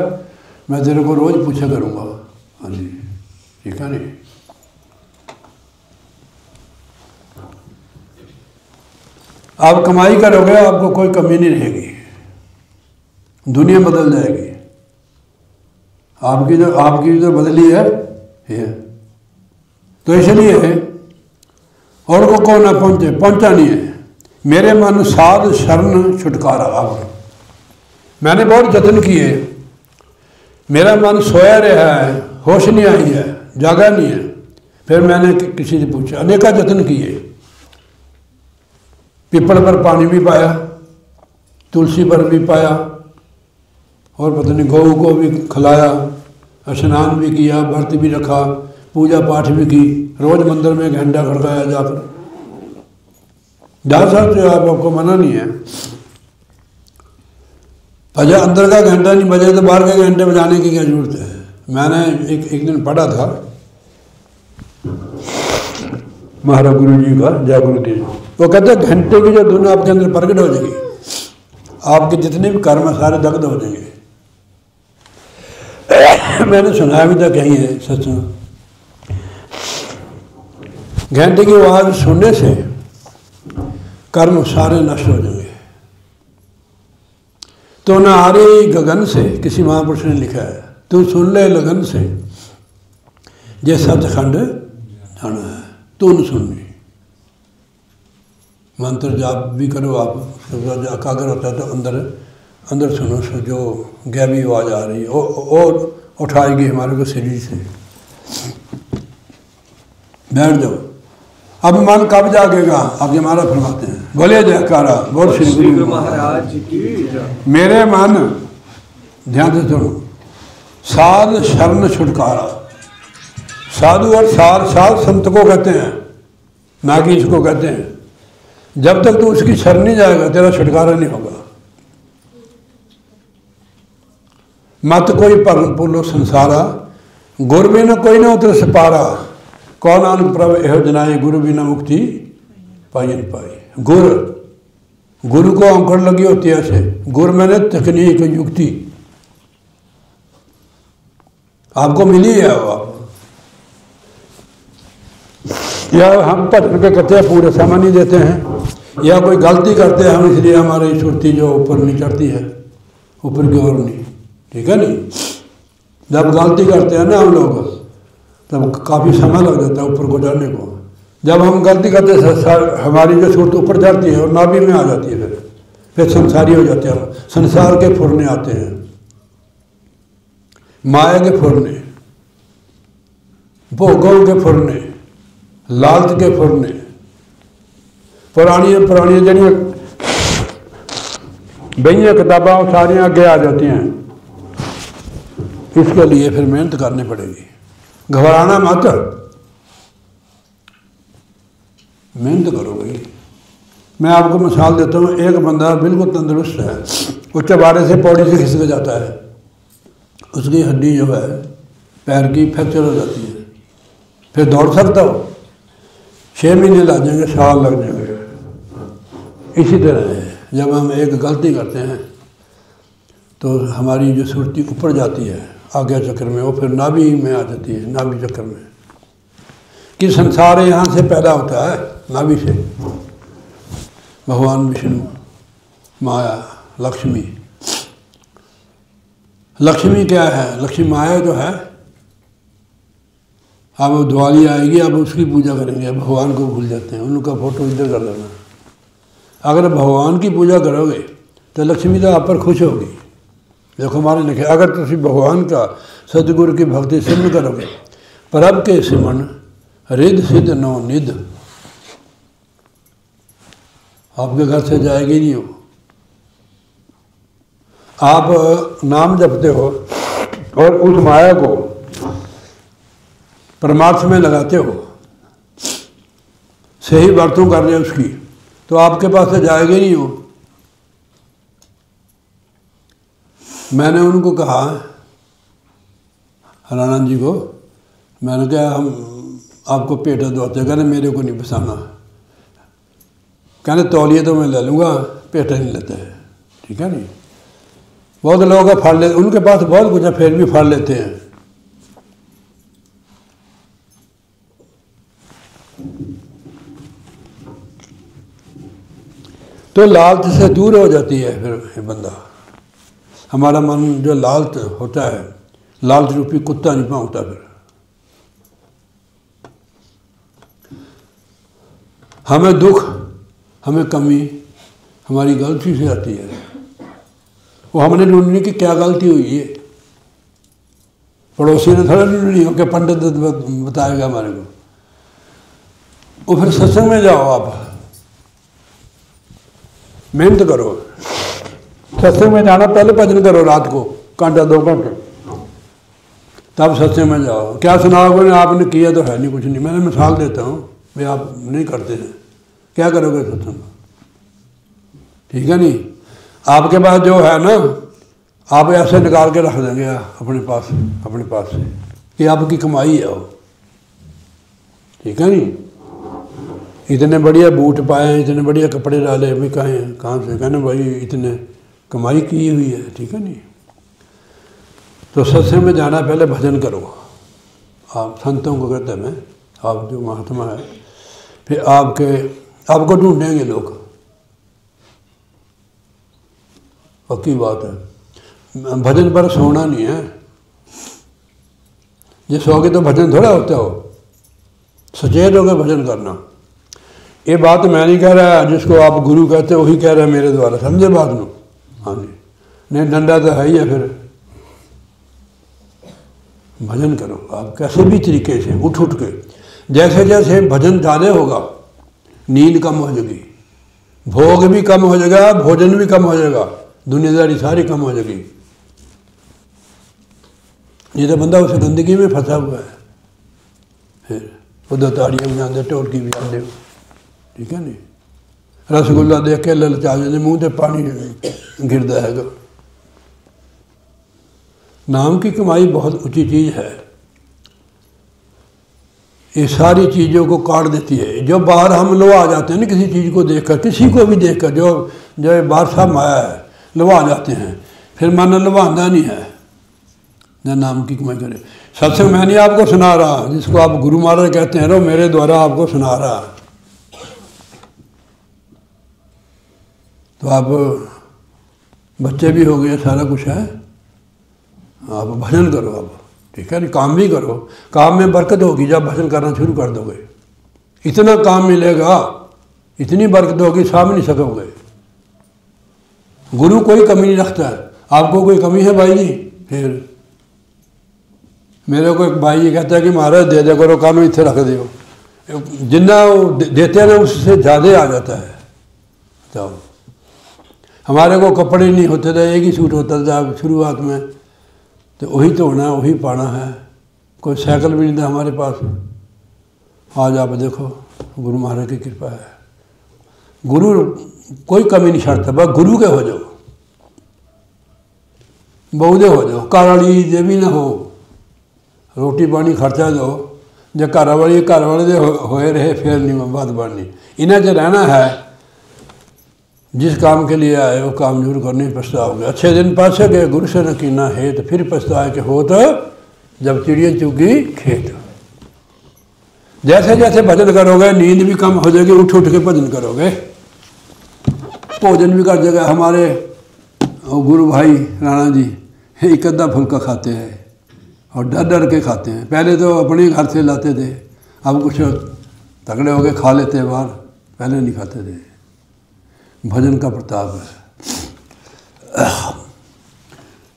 मैं तेरे को रोज़ पूछा करूँगा। हाँ जी, ठीक है नहीं। आप कमाई करोगे, आपको कोई कमी नहीं रहेगी, दुनिया बदल जाएगी। आपकी जो बदली है ये तो इसलिए और को ना पहुंचा नहीं है। मेरे मन साध शरण छुटकारा। आप मैंने बहुत जतन किए, मेरा मन सोया रहा है, होश नहीं आई है, जागा नहीं है। फिर मैंने किसी से पूछा, अनेका जतन किए, पीपल पर पानी भी पाया, तुलसी पर भी पाया, और पता नहीं गऊ को भी खिलाया, स्नान भी किया, व्रत भी रखा, पूजा पाठ भी की, रोज मंदिर में घंटा खड़काया जाकर। जा सकते हो आप, आपको मना नहीं है। भजा अंदर का घंटा नहीं बजे तो बाहर के घंटे बजाने की क्या जरूरत है। मैंने एक दिन पढ़ा था महाराज गुरु जी का, जय गुरुदेव, वो कहते हैं घंटे की जो धुन आपके अंदर प्रकट हो जाएगी, आपके जितने भी कर्म है सारे दग्ध हो जाएंगे। मैंने सुना अभी तक यही है सत्संग, घंटे की आवाज सुनने से कर्म सारे नष्ट हो जाएंगे। तो न आ रही गगन से, किसी महापुरुष ने लिखा है, तू सुन ले लगन से, जे सचखंड जाना है, तू न सुननी। मंत्र जाप भी करो आप, एकाग्र होता है तो अंदर सुनो, जो गैबी आवाज आ रही है और उठाएगी हमारे को शरीर से। बैठ जाओ। अब मन कब जागेगा, आप हमारा फरमाते हैं, बोले जयकारा, बोल श्री गुरु महाराज की। मेरे मन, ध्यान से सुनो, साध शरण छुटकारा। साधु और साध संत को कहते हैं, ना कि इसको कहते हैं। जब तक तू उसकी शरण नहीं जाएगा तेरा छुटकारा नहीं होगा। मत कोई पुलो संसारा, गुरु बिना कोई ना उतर सपारा। कौन आन प्रभ एहो जनाए, गुरु बिना मुक्ति पाई न पाई। गुरु को अंकड़ लगी होती है ऐसे। गुरु मैंने तकनीक, युक्ति आपको मिली है। आप या हम भजन के करते हैं, पूरे समय नहीं देते हैं, या कोई गलती करते हैं हम, इसलिए हमारी सुरती जो ऊपर नहीं चढ़ती है, ऊपर की ओर नहीं, ठीक है नहीं। जब गलती करते हैं ना हम लोग, तब काफ़ी समय लग जाता है ऊपर को चढ़ने को। जब हम गलती करते हमारी जो सूरत ऊपर जाती है और नाभि में आ जाती है, फिर संसारी हो जाते हैं, संसार के फुरने आते हैं, माया के फुरने, भोगों के फुरने, लालच के फुरने, पुरानी जड़ियाँ बहियाँ किताबां सारियाँ आगे आ जाती हैं। इसके लिए फिर मेहनत करनी पड़ेगी, घबराना मत, मेहनत करो भाई। मैं आपको मिसाल देता हूँ, एक बंदा बिल्कुल तंदुरुस्त है, वो चबारे से पौड़ी से खिसक जाता है, उसकी हड्डी जो है पैर की फ्रैक्चर हो जाती है, फिर दौड़ सकता हो? 6 महीने लग जाएंगे, साल लग जाएंगे। इसी तरह है, जब हम एक गलती करते हैं तो हमारी जो सुरती ऊपर जाती है आज्ञा चक्र में, वो फिर नाभि में आ जाती है, नाभि चक्र में। कि संसार यहाँ से पैदा होता है, नाभि से। भगवान विष्णु, माया, लक्ष्मी। लक्ष्मी क्या है? लक्ष्मी माया जो है। अब दिवाली आएगी, अब उसकी पूजा करेंगे, भगवान को भूल जाते हैं, उनका फोटो इधर कर देना। अगर भगवान की पूजा करोगे तो लक्ष्मी तो आप पर खुश होगी। देखो हमारे लिखे, अगर तुम भगवान का सतगुरु की भक्ति सिमरन करोगे, प्रभ के सिमरन रिद सिद्ध नो निध, आपके घर से जाएगी नहीं हो। आप नाम जपते हो और उस माया को परमार्थ में लगाते हो, सही वर्तों कर रहे हो उसकी, तो आपके पास से जाएगी नहीं हो। मैंने उनको कहा, हरानंद जी को, मैंने कहा हम आपको पेटा दौड़ते, कहने मेरे को नहीं बसाना, कहने तौलिए तो मैं ले लूँगा, पेटा नहीं लेता है, ठीक है नहीं। बहुत लोगों का फल ले, उनके पास बहुत कुछ है, फिर भी फल लेते हैं। तो लालच से दूर हो जाती है फिर बंदा। हमारा मन जो लालच होता है, लालच रूपी कुत्ता नहीं भौंकता फिर। हमें दुख, हमें कमी हमारी गलती से आती है, वो हमने ढूंढनी कि क्या गलती हुई है। पड़ोसी ने थोड़ा ढूंढनी हो कि पंडित बताएगा हमारे को। वो फिर सत्संग में जाओ, आप मेहनत करो, सत्संग में जाना, पहले भजन करो रात को घंटा 2 घंटे, तब सत्संग में जाओ। क्या सुनाओगे? आपने किया तो है नहीं, कुछ नहीं। मैंने मिसाल देता हूँ भाई, आप नहीं करते हैं, क्या करोगे सत्संग? ठीक है नहीं। आपके पास जो है ना, आप ऐसे निकाल के रख देंगे अपने पास से कि आपकी कमाई है वो, ठीक है नहीं। इतने बढ़िया बूट पाए, इतने बढ़िया कपड़े डाले, भी कहाँ से? कहने भाई इतने कमाई की हुई है, ठीक है नहीं। तो सत्संग में जाना, पहले भजन करो। आप संतों को कहते हैं, मैं आप जो महात्मा है, फिर आपको ढूंढेंगे लोग, पक्की बात है। भजन पर सोना नहीं है, जिस सोगे तो भजन थोड़ा होता हो, सचेत होकर भजन करना। ये बात मैं नहीं कह रहा, जिसको आप गुरु कहते हो वही कह रहा है मेरे द्वारा, समझे बात में? हाँ जी, नहीं डंडा तो है ही है। फिर भजन करो आप कैसे भी तरीके से, उठ के। जैसे जैसे भजन ज़्यादा होगा, नींद कम हो जाएगी, भोग भी कम हो जाएगा, भोजन भी कम हो जाएगा, दुनियादारी सारी कम हो जाएगी। ये तो बंदा उस गंदगी में फंसा हुआ है, फिर उधर ताड़ियाँ भी आते, ढोलकी भी आते, ठीक है नहीं। रसगुल्ला देख के ललचा जाते, मुँह से पानी गिरता है। नाम की कमाई बहुत ऊंची चीज़ है, ये सारी चीज़ों को काट देती है। जो बाहर हम लुभा जाते हैं ना, किसी चीज़ को देखकर, किसी को भी देखकर, जो बादशाह माया है, लुभा जाते हैं, फिर मन लुभाता नहीं है न नाम की कमाई करे। सत्संग मैं नहीं आपको सुना रहा, जिसको आप गुरु महाराज कहते हैं, मेरे द्वारा आपको सुना रहा। तो आप बच्चे भी हो गए, सारा कुछ है, आप भजन करो आप, ठीक है नहीं। काम भी करो, काम में बरकत होगी जब भजन करना शुरू कर दोगे। इतना काम मिलेगा, इतनी बरकत होगी, साम नहीं सकोगे। गुरु कोई कमी नहीं रखता है। आपको कोई कमी है भाई जी? फिर मेरे को एक भाई ये कहता है कि महाराज दे दे करो काम, इतने रख दो, जितना देते हैं ना उससे ज़्यादा आ जाता है। तो हमारे को कपड़े नहीं होते थे, एक ही सूट होता था शुरुआत में, तो वही तो होना, वही पाना है। कोई साइकिल भी नहीं था हमारे पास। आज आप देखो गुरु महाराज की कृपा है। गुरु कोई कमी नहीं छाड़ता, बस गुरु के हो जाओ, बहुदे हो जाओ, काराली जे भी ना हो, रोटी पानी खर्चा दो, जो घर वाले दे होए रहे फिर नहीं बात बननी। इन्हें जो रहना है, जिस काम के लिए आए वो काम जरूर करने पछताओगे। अच्छे दिन पासे गए गुरु से न कीना है, तो फिर पछताए कि हो तो जब चिड़िया चुगी खेत। जैसे जैसे भजन करोगे नींद भी कम हो जाएगी, उठ उठ के भजन करोगे। भोजन भी कर देगा। हमारे गुरु भाई राणा जी एक अद्धा फुल्का खाते हैं और डर डर के खाते हैं। पहले तो अपने घर से लाते थे, अब कुछ तगड़े हो गए खा लेते हैं बाहर, पहले नहीं खाते थे। भजन का प्रताप है।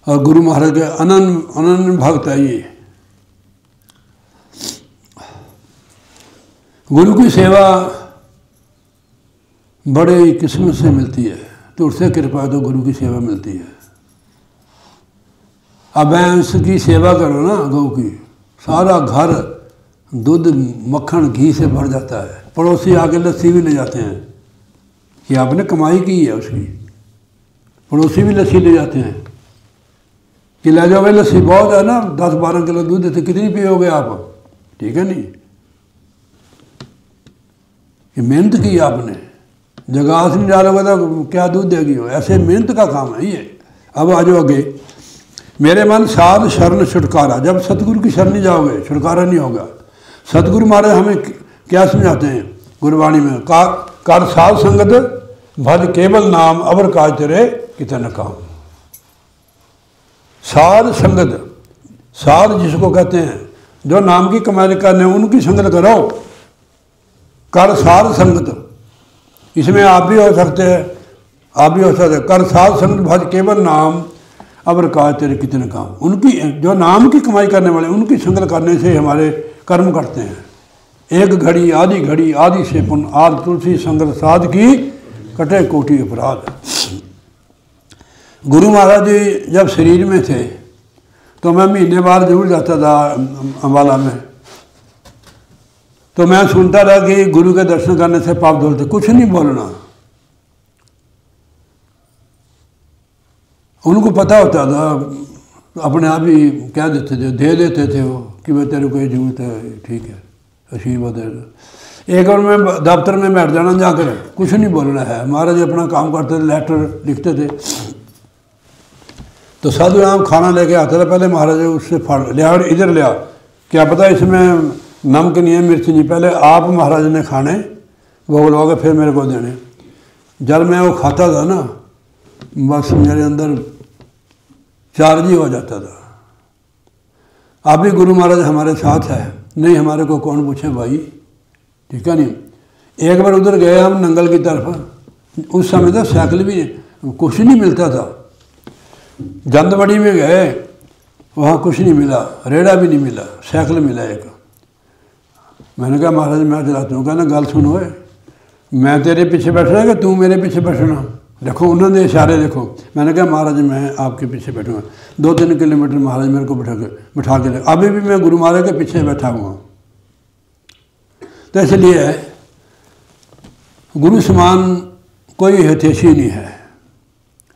और गुरु महाराज के अनन्य भक्त है ये। गुरु की सेवा बड़े किस्मत से मिलती है, तो उससे कृपा तो गुरु की सेवा मिलती है। अब भैंस की सेवा करो ना, गौ की, सारा घर दूध मक्खन घी से भर जाता है। पड़ोसी आके लस्सी भी ले जाते हैं कि आपने कमाई की है उसकी। पड़ोसी भी लस्सी ले जाते हैं कि ले जाओ भाई लस्सी बहुत है ना, 10-12 किलो दूध देते, कितनी पियोगे आप? ठीक है नहीं, ये मेहनत की आपने, जगह से नहीं डालोगे तो क्या दूध देगी हो। ऐसे मेहनत का काम है ये। अब आ जाओ आगे। मेरे मन साध शरण छुटकारा। जब सतगुरु की शरण जाओगे छुटकारा नहीं होगा। सतगुरु महाराज हमें क्या समझाते हैं गुरबाणी में? कर साध संगत भज केवल नाम, अवर काज तेरे कितने काम। साध संगत, साध जिसको कहते हैं जो नाम की कमाई करने, उनकी संगत करो। कर साध संगत, इसमें आप भी हो सकते हैं, आप भी हो सकते हैं। कर साध संगत भज केवल नाम, अवर काज तेरे कितने काम। उनकी जो नाम की कमाई करने वाले, उनकी संगत करने से हमारे कर्म करते हैं। एक घड़ी आदि से पुण्य, आद तुलसी संगत साध की कटे कोटि अपराध। गुरु महाराज जी जब शरीर में थे तो मैं महीने बाद जरूर जाता था अम्बाला में। तो मैं सुनता रहा कि गुरु के दर्शन करने से पाप धुलते। कुछ नहीं बोलना, उनको पता होता था, अपने आप ही कह देते थे, दे देते थे वो कि मैं तेरे को ये जरूरत है, ठीक है आशीर्वाद है। एक बार मैं दफ्तर में बैठ जाना जाकर, कुछ नहीं बोलना है। महाराज अपना काम करते थे, लेटर लिखते थे। तो साधु राम खाना लेके आते थे, पहले महाराज उससे फाड़ लिया और इधर लिया, क्या पता इसमें नमक नहीं है, मिर्च नहीं। पहले आप महाराज ने खाने भोग लगा के फिर मेरे को देने। जब मैं वो खाता था ना, बस मेरे अंदर चार्ज ही हो जाता था। आप भी गुरु महाराज हमारे साथ है, नहीं हमारे को कौन पूछे भाई, ठीक है नहीं। एक बार उधर गए हम नंगल की तरफ, उस समय तो साइकिल भी कुछ नहीं मिलता था। जंदबड़ी में गए, वहाँ कुछ नहीं मिला, रेड़ा भी नहीं मिला, साइकिल मिला एक। मैंने कहा महाराज मैं चलाता हूँ। कहना गल सुनो, मैं तेरे पीछे बैठना कि तू मेरे पीछे बैठना। देखो उन्होंने इशारे देखो। मैंने कहा महाराज मैं आपके पीछे बैठूँगा। 2-3 किलोमीटर महाराज मेरे को बिठा के ले। अभी भी मैं गुरु महाराज के पीछे बैठा हुआ। तो इसलिए गुरु समान कोई हितैषी नहीं है।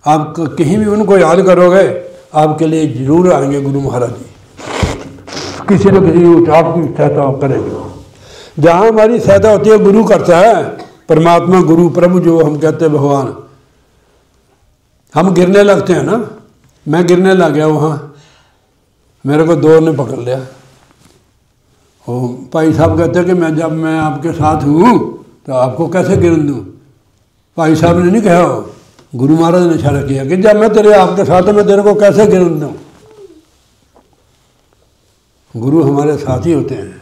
आप कहीं भी उनको याद करोगे, आपके लिए जरूर आएंगे गुरु महाराज जी, किसी न किसी रूप आपकी सहायता करेंगे। जहाँ हमारी सहायता होती है गुरु करता है, परमात्मा गुरु प्रभु जो हम कहते हैं भगवान। हम गिरने लगते हैं ना, मैं गिरने लग गया वहाँ, मेरे को 2 ने पकड़ लिया। ओ भाई साहब कहते हैं कि जब मैं आपके साथ हूँ तो आपको कैसे गिरन दूँ। भाई साहब ने नहीं कहा, गुरु महाराज ने इशारा किया कि जब मैं तेरे आपके साथ हूँ मैं तेरे को कैसे गिरन दूँ। गुरु हमारे साथ ही होते हैं।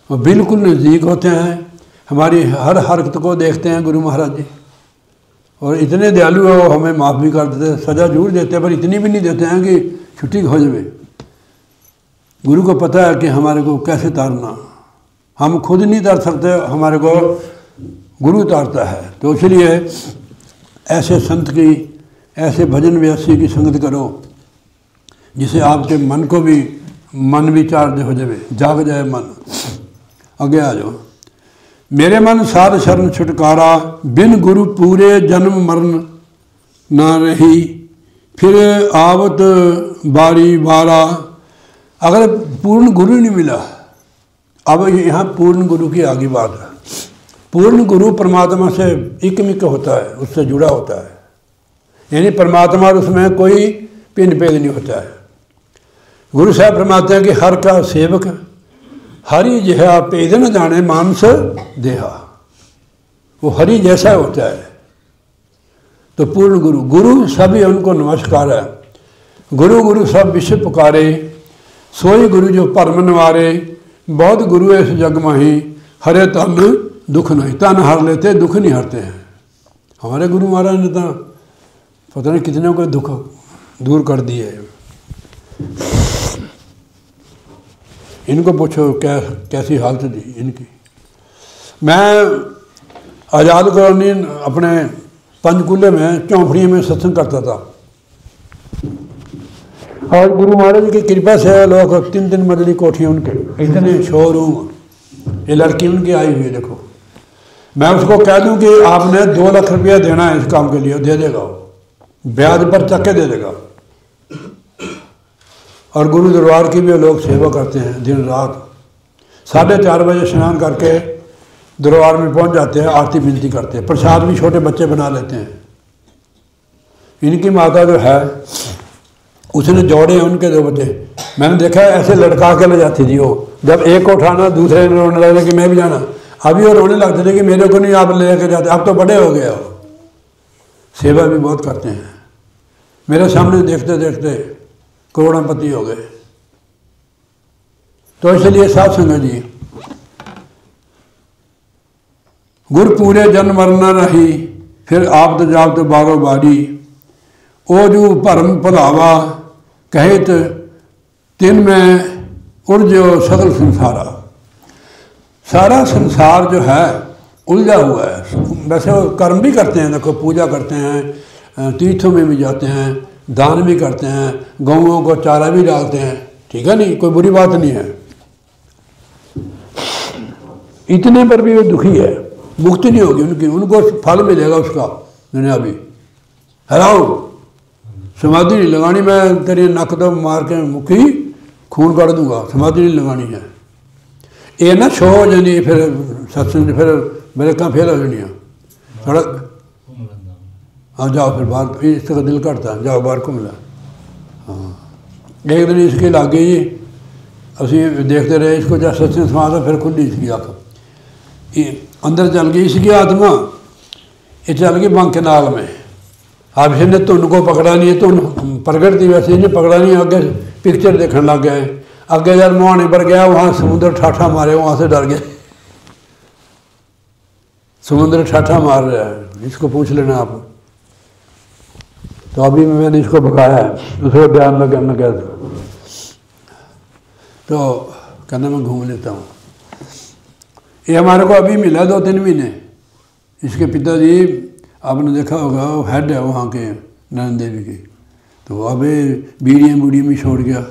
वो बिल्कुल नज़दीक होते हैं, हमारी हर हरकत को देखते हैं गुरु महाराज जी, और इतने दयालु है वो, हमें माफ़ भी कर देते हैं, सज़ा जरूर देते हैं पर इतनी भी नहीं देते हैं कि छुट्टी हो जाए। गुरु को पता है कि हमारे को कैसे तारना, हम खुद नहीं तार सकते, हमारे को गुरु तारता है। तो इसलिए ऐसे संत की, ऐसे भजन व्यासी की संगत करो जिसे आपके मन को भी, मन विचार हो जाए, जाग जाए मन। आगे आ जाओ। मेरे मन साध शरण छुटकारा, बिन गुरु पूरे जन्म मरण ना रही, फिर आवत बारी बारा। अगर पूर्ण गुरु नहीं मिला, अब यहाँ पूर्ण गुरु की आगे बात है। पूर्ण गुरु परमात्मा से एकमिक होता है, उससे जुड़ा होता है, यानी परमात्मा और उसमें कोई पिन भेद नहीं होता है। गुरु साहब फरमाते हैं कि हर का सेवक हरि जिहा भेद न जाने मानस देहा, वो हरि जैसा होता है। तो पूर्ण गुरु, गुरु सभी उनको नमस्कार है। गुरु गुरु सब विश्व पुकारे, सोई गुरु जो परम निवारे। बहुत गुरु इस जग माही, हरे तन दुख नहीं। तन हर लेते, दुख नहीं हरते हैं। हमारे गुरु महाराज ने तो पता नहीं कितने को दुख दूर कर दिए। इनको पूछो क्या कैसी हालत थी इनकी। मैं आज़ाद कॉलोनी अपने पंचकूले में चौंपड़ी में सत्संग करता था, और गुरु महाराज की कृपा से लोग 3-3 मंजिली कोठियाँ उनके, इतने शोरूम, ये लड़की उनकी आई हुई है देखो। मैं उसको कह दूं कि आपने 2 लाख रुपया देना है इस काम के लिए, दे देगा, ब्याज पर चक्के दे देगा। और गुरु दरबार की भी लोग सेवा करते हैं दिन रात। 4:30 बजे स्नान करके दरबार में पहुंच जाते हैं, आरती विनती करते हैं, प्रसाद भी छोटे बच्चे बना लेते हैं। इनकी माता जो है उसने जोड़े हैं उनके 2 बच्चे, मैंने देखा है ऐसे लड़का के ले जाती थी वो। जब एक को उठाना दूसरे ने रोने लगता कि मैं भी जाना। अभी वो रोने लगते थे कि मेरे को नहीं आप ले के जाते, अब तो बड़े हो गए हो। सेवा भी बहुत करते हैं, मेरे सामने देखते देखते करोड़पति हो गए। तो इसलिए साथ संगत जी, गुर पूरे जन मरना रही, फिर आप तो जाप तो बारो बारी। ओ जू भरम भुलावा, कहित तिन में उलझो सगल संसारा। सारा संसार जो है उलझा हुआ है। वैसे वो कर्म भी करते हैं, देखो पूजा करते हैं, तीर्थों में भी जाते हैं, दान भी करते हैं, गौओं को चारा भी डालते हैं, ठीक है नहीं, कोई बुरी बात नहीं है। इतने पर भी वो दुखी है, मुक्ति नहीं होगी उनकी, उनको फल मिलेगा उसका दुनिया भी। हराओ समाधि नहीं लगानी, मैं तेरी नक तो मार के मुक्की खून काट दूंगा, समाधि नहीं लगानी है। ये ना शो हो जानी फिर सत्संग, फिर मेरे कहाँ फेल हो जानी सड़क। हाँ जाओ फिर बाहर, इसका दिल करता है, जाओ बाहर घूम ला। हाँ एक दिन इसके लागे जी असी देखते रहे इसको, जब सत्संग समाता फिर खुली इसकी अख, अंदर चल गई इसकी आत्मा, ये चल गई बांके नाल में। अब इसने धुन को पकड़ा नहीं है, धुन प्रगट थी वैसे इन्हें पकड़ा नहीं, आगे पिक्चर देखने लग गए। आगे यार मुहाने पर गया, वहाँ समुद्र ठाठा मारे, वहाँ से डर गए। समुद्र ठाठा मार रहा है, इसको पूछ लेना आप। तो अभी मैंने इसको भगाया है, दूसरे बयान में कहना क्या था, तो कहना मैं घूम लेता हूँ। ये हमारे को अभी मिला 2-3 महीने। इसके पिताजी आपने देखा होगा, वो हेड है वहाँ के नैन देवी के, तो अभी बीड़ी में छोड़ गया।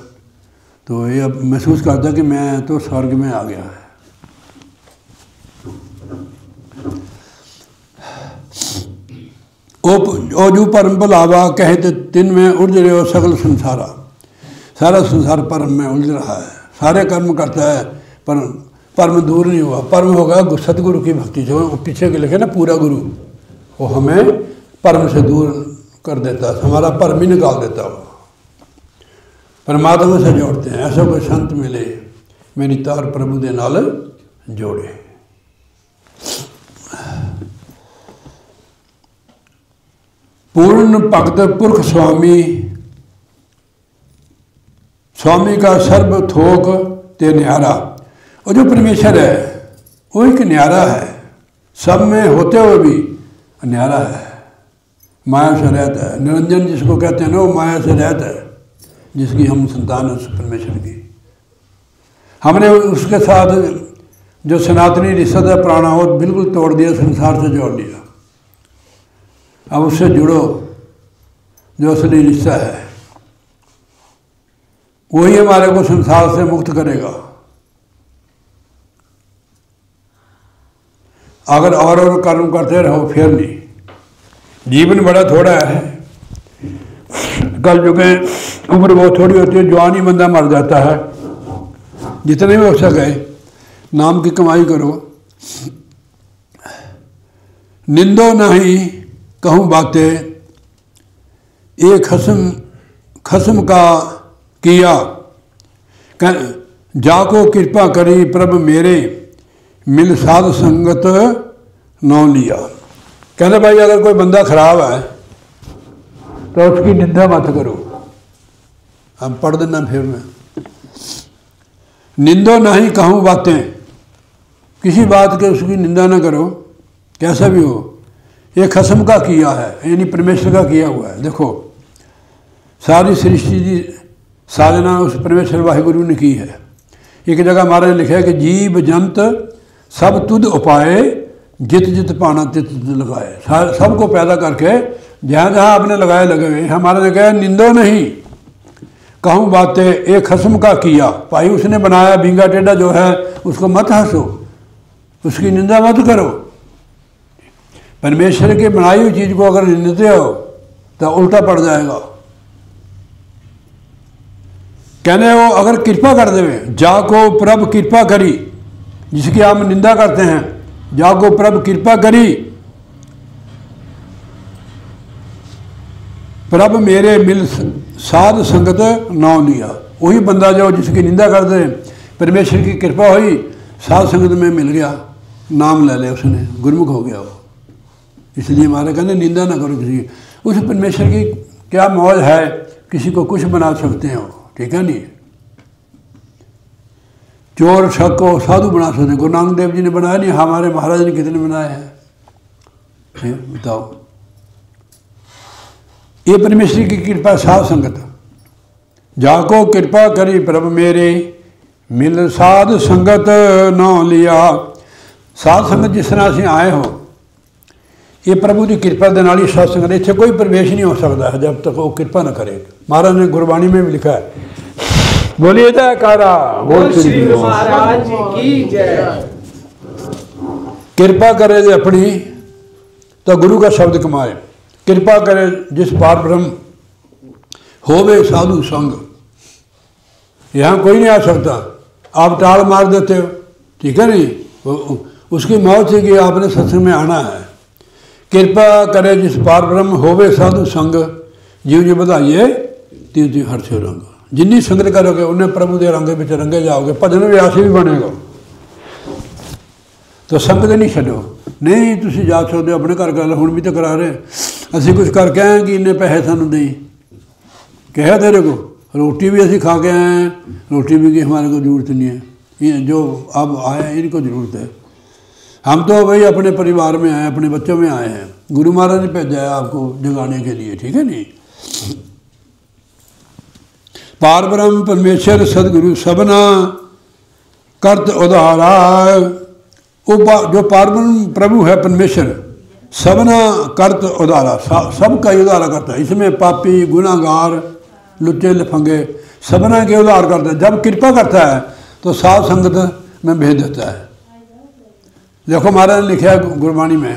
तो ये अब महसूस करता कि मैं तो स्वर्ग में आ गया है। ओ जू परम भुलावा, कहते तिन में उलझ रहे हो सगल संसारा। सारा संसार परम में उलझ रहा है, सारे कर्म करता है पर परम दूर नहीं हुआ। परम होगा सतगुरु की भक्ति, जो पीछे के लिखे ना पूरा गुरु, वो हमें परम से दूर कर देता है, हमारा परम ही निकाल देता हो। परमात्मा से जोड़ते हैं। ऐसा कोई संत मिले मेरी तार प्रभु दे नाल जोड़े। पूर्ण भगत पुरख स्वामी, स्वामी का सर्व थोक ते न्यारा। वो जो परमेश्वर है वो एक न्यारा है, सब में होते हुए भी न्यारा है, माया से रहता है। निरंजन जिसको कहते हैं ना वो माया से रहता है, जिसकी हम संतान है उस परमेश्वर की। हमने उसके साथ जो सनातनी रिश्ता है पुराना वो बिल्कुल तोड़ दिया, संसार से जोड़ दिया। अब उससे जुड़ो, जो असली रिश्ता है वही हमारे को संसार से मुक्त करेगा। अगर और कर्म करते रहो फिर नहीं। जीवन बड़ा थोड़ा है, कल युग में उम्र बहुत थोड़ी होती है, जवान ही बंदा मर जाता है। जितने भी हो सके नाम की कमाई करो। निंदो नहीं कहूँ बातें, एक खसम का किया, जाको कृपा करी प्रभ मेरे, मिल साध संगत नौ लिया। कहते भाई अगर कोई बंदा खराब है तो उसकी निंदा मत करो। हम पढ़ देना फिर मैं। निंदो नहीं कहूँ बातें, किसी बात के उसकी निंदा ना करो, कैसा भी हो। ये खसम का किया है, यानी परमेश्वर का किया हुआ है। देखो सारी सृष्टि की साधना उस परमेश्वर वाहिगुरु ने की है। एक जगह महाराज ने लिखा है कि जीव जंत सब तुद उपाय, जित जित पाना तित तित लगाए। सबको पैदा करके जहाँ जहाँ आपने लगाए लगे हुए। हमारा ने कहा निंदो नहीं कहूँ बातें, एक खसम का किया। भाई उसने बनाया भींगा टेढ़ा जो है उसको मत हंसो, उसकी निंदा मत करो। परमेश्वर की बनाई हुई चीज़ को अगर निंदते हो तो उल्टा पड़ जाएगा। कहने वो अगर कृपा कर देवे, जाको प्रभ कृपा करी, जिसकी आप निंदा करते हैं, जाको प्रभ कृपा करी प्रभ मेरे मिल साध संगत नौ लिया। वही बंदा जो जिसकी निंदा कर दे, परमेश्वर की कृपा हुई, साध संगत में मिल गया, नाम ले ले उसने, गुरमुख हो गया वो। इसलिए हमारे कहते निंदा ना करो किसी की। उस परमेश्वर की क्या मौज है, किसी को कुछ बना सकते हो, ठीक है नहीं। चोर ठग को साधु बना सकते। गुरु नानक देव जी ने बनाया नहीं, हमारे महाराज ने कितने बनाए हैं, बताओ। ये परमेश्वर की कृपा, साध संगत। जाको कृपा करी प्रभु मेरे, मिल साध संगत नौ लिया। साध संगत जिस तरह से आए हो, ये प्रभु की कृपा के नाल ही साध संगत। इतने कोई प्रवेश नहीं हो सकता है जब तक वो कृपा न करे। महाराज ने गुरबाणी में भी लिखा है, बोलिए जयकारा बोल श्री महाराज की जय। कृपा करे जो अपनी तो गुरु का शब्द कमाए। कृपा करे जिस पार ब्रह्म होवे साधु संग। यहाँ कोई नहीं आ सकता, आप टाल मार देते हो, ठीक है नहीं। उसकी मौत है कि आपने सत्संग में आना है। कृपा करे जिस पार ब्रह्म होवे साधु संग, जीव जी बधाइए तीर तीर हर से रंग। जिन्नी संगत करोगे उन्हें प्रभु के रंग में रंगे जाओगे, भजन व्यासी भी बनेगा। तो संगत नहीं छो, नहीं तुम जा सकते अपने घर कर लो। हुण भी तो करा रहे, असी कुछ करके आए कि इन्ने पैसे सानू दई, कहा तेरे को रोटी भी असी खा के आए हैं, रोटी भी की हमारे को जरूरत नहीं है, ये जो अब आए इनको ज़रूरत है। हम तो भाई अपने परिवार में आए, अपने बच्चों में आए हैं। गुरु महाराज ने भेजा है आपको जगाने के लिए, ठीक है नहीं। पार ब्रह्म परमेश्वर सदगुरु सबना कर्त उदारा। वो जो पार ब्रह्म प्रभु है परमेश्वर, सबना कर्त उदारा, सबका ही उदारा करता है। इसमें पापी गुनाहगार लुच्चे लफंगे सबना के उदार करता है। जब कृपा करता है तो साध संगत में भेज देता है। देखो महाराज ने लिखा है गुरबाणी में,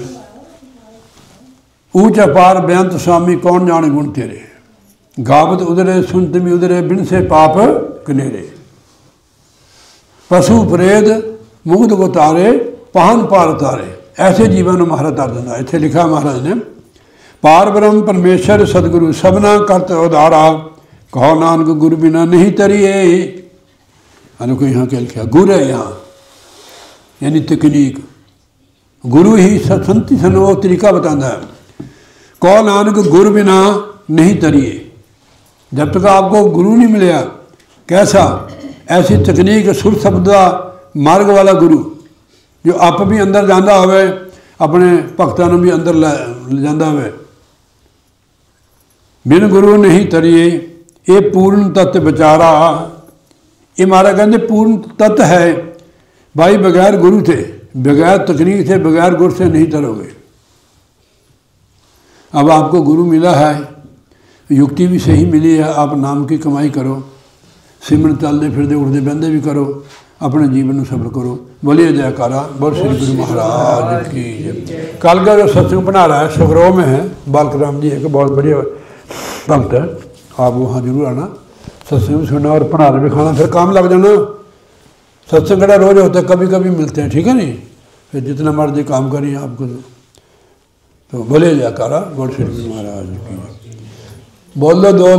ऊंच अपार बेअंत स्वामी कौन जाने गुण तेरे, गावत उदरे सुनत भी उदरे बिन से पाप कनेरे। पशु प्रेत मुग्ध को तारे पाहन पार तारे। ऐसे जीवन महाराज तार देना। इतने लिखा महाराज ने, पार ब्रह्म परमेश्वर सदगुरु सबना करत उदारा, कहो नानक गुरु बिना नहीं तरिए। को यहाँ क्या लिखा, गुरु है यहाँ यानी तकनीक। गुरु ही संति सन वो तरीका बताता है। कहो नानक गुरु बिना नहीं तरिए। जब तक आपको गुरु नहीं मिलेगा, कैसा ऐसी तकनीक सुर शब्द का मार्ग वाला गुरु जो आप भी अंदर जाता होवे, अपने भगतों भी अंदर ले जाता होवे। बिन गुरु नहीं तरिए ये पूर्ण तत्व विचारा। ये महाराज कहते पूर्ण तत्व है भाई, बगैर गुरु थे, बगैर तकनीक से, बगैर गुरु से नहीं तरोगे। अब आपको गुरु मिला है, युक्ति भी सही मिली है, आप नाम की कमाई करो, सिमरन चलते फिरते उठते बहते भी करो, अपने जीवन में सफल करो। बोलिए जयकारा, बोल श्री गुरु महाराज की जय। कल का जो सत्संग बना रहा है सुखरो में है, बालक राम जी एक बहुत बढ़िया भक्त है, आप वहाँ जरूर आना, सत्संग सुनना और पढ़ा भी खाना, फिर काम लग जाना। सत्संग कड़ा रोज होता है, कभी कभी मिलते हैं, ठीक है नहीं, फिर जितना मर्जी काम करिए आपको। तो बोले जयकारा, बोल श्री गुरु महाराज की। बोल दो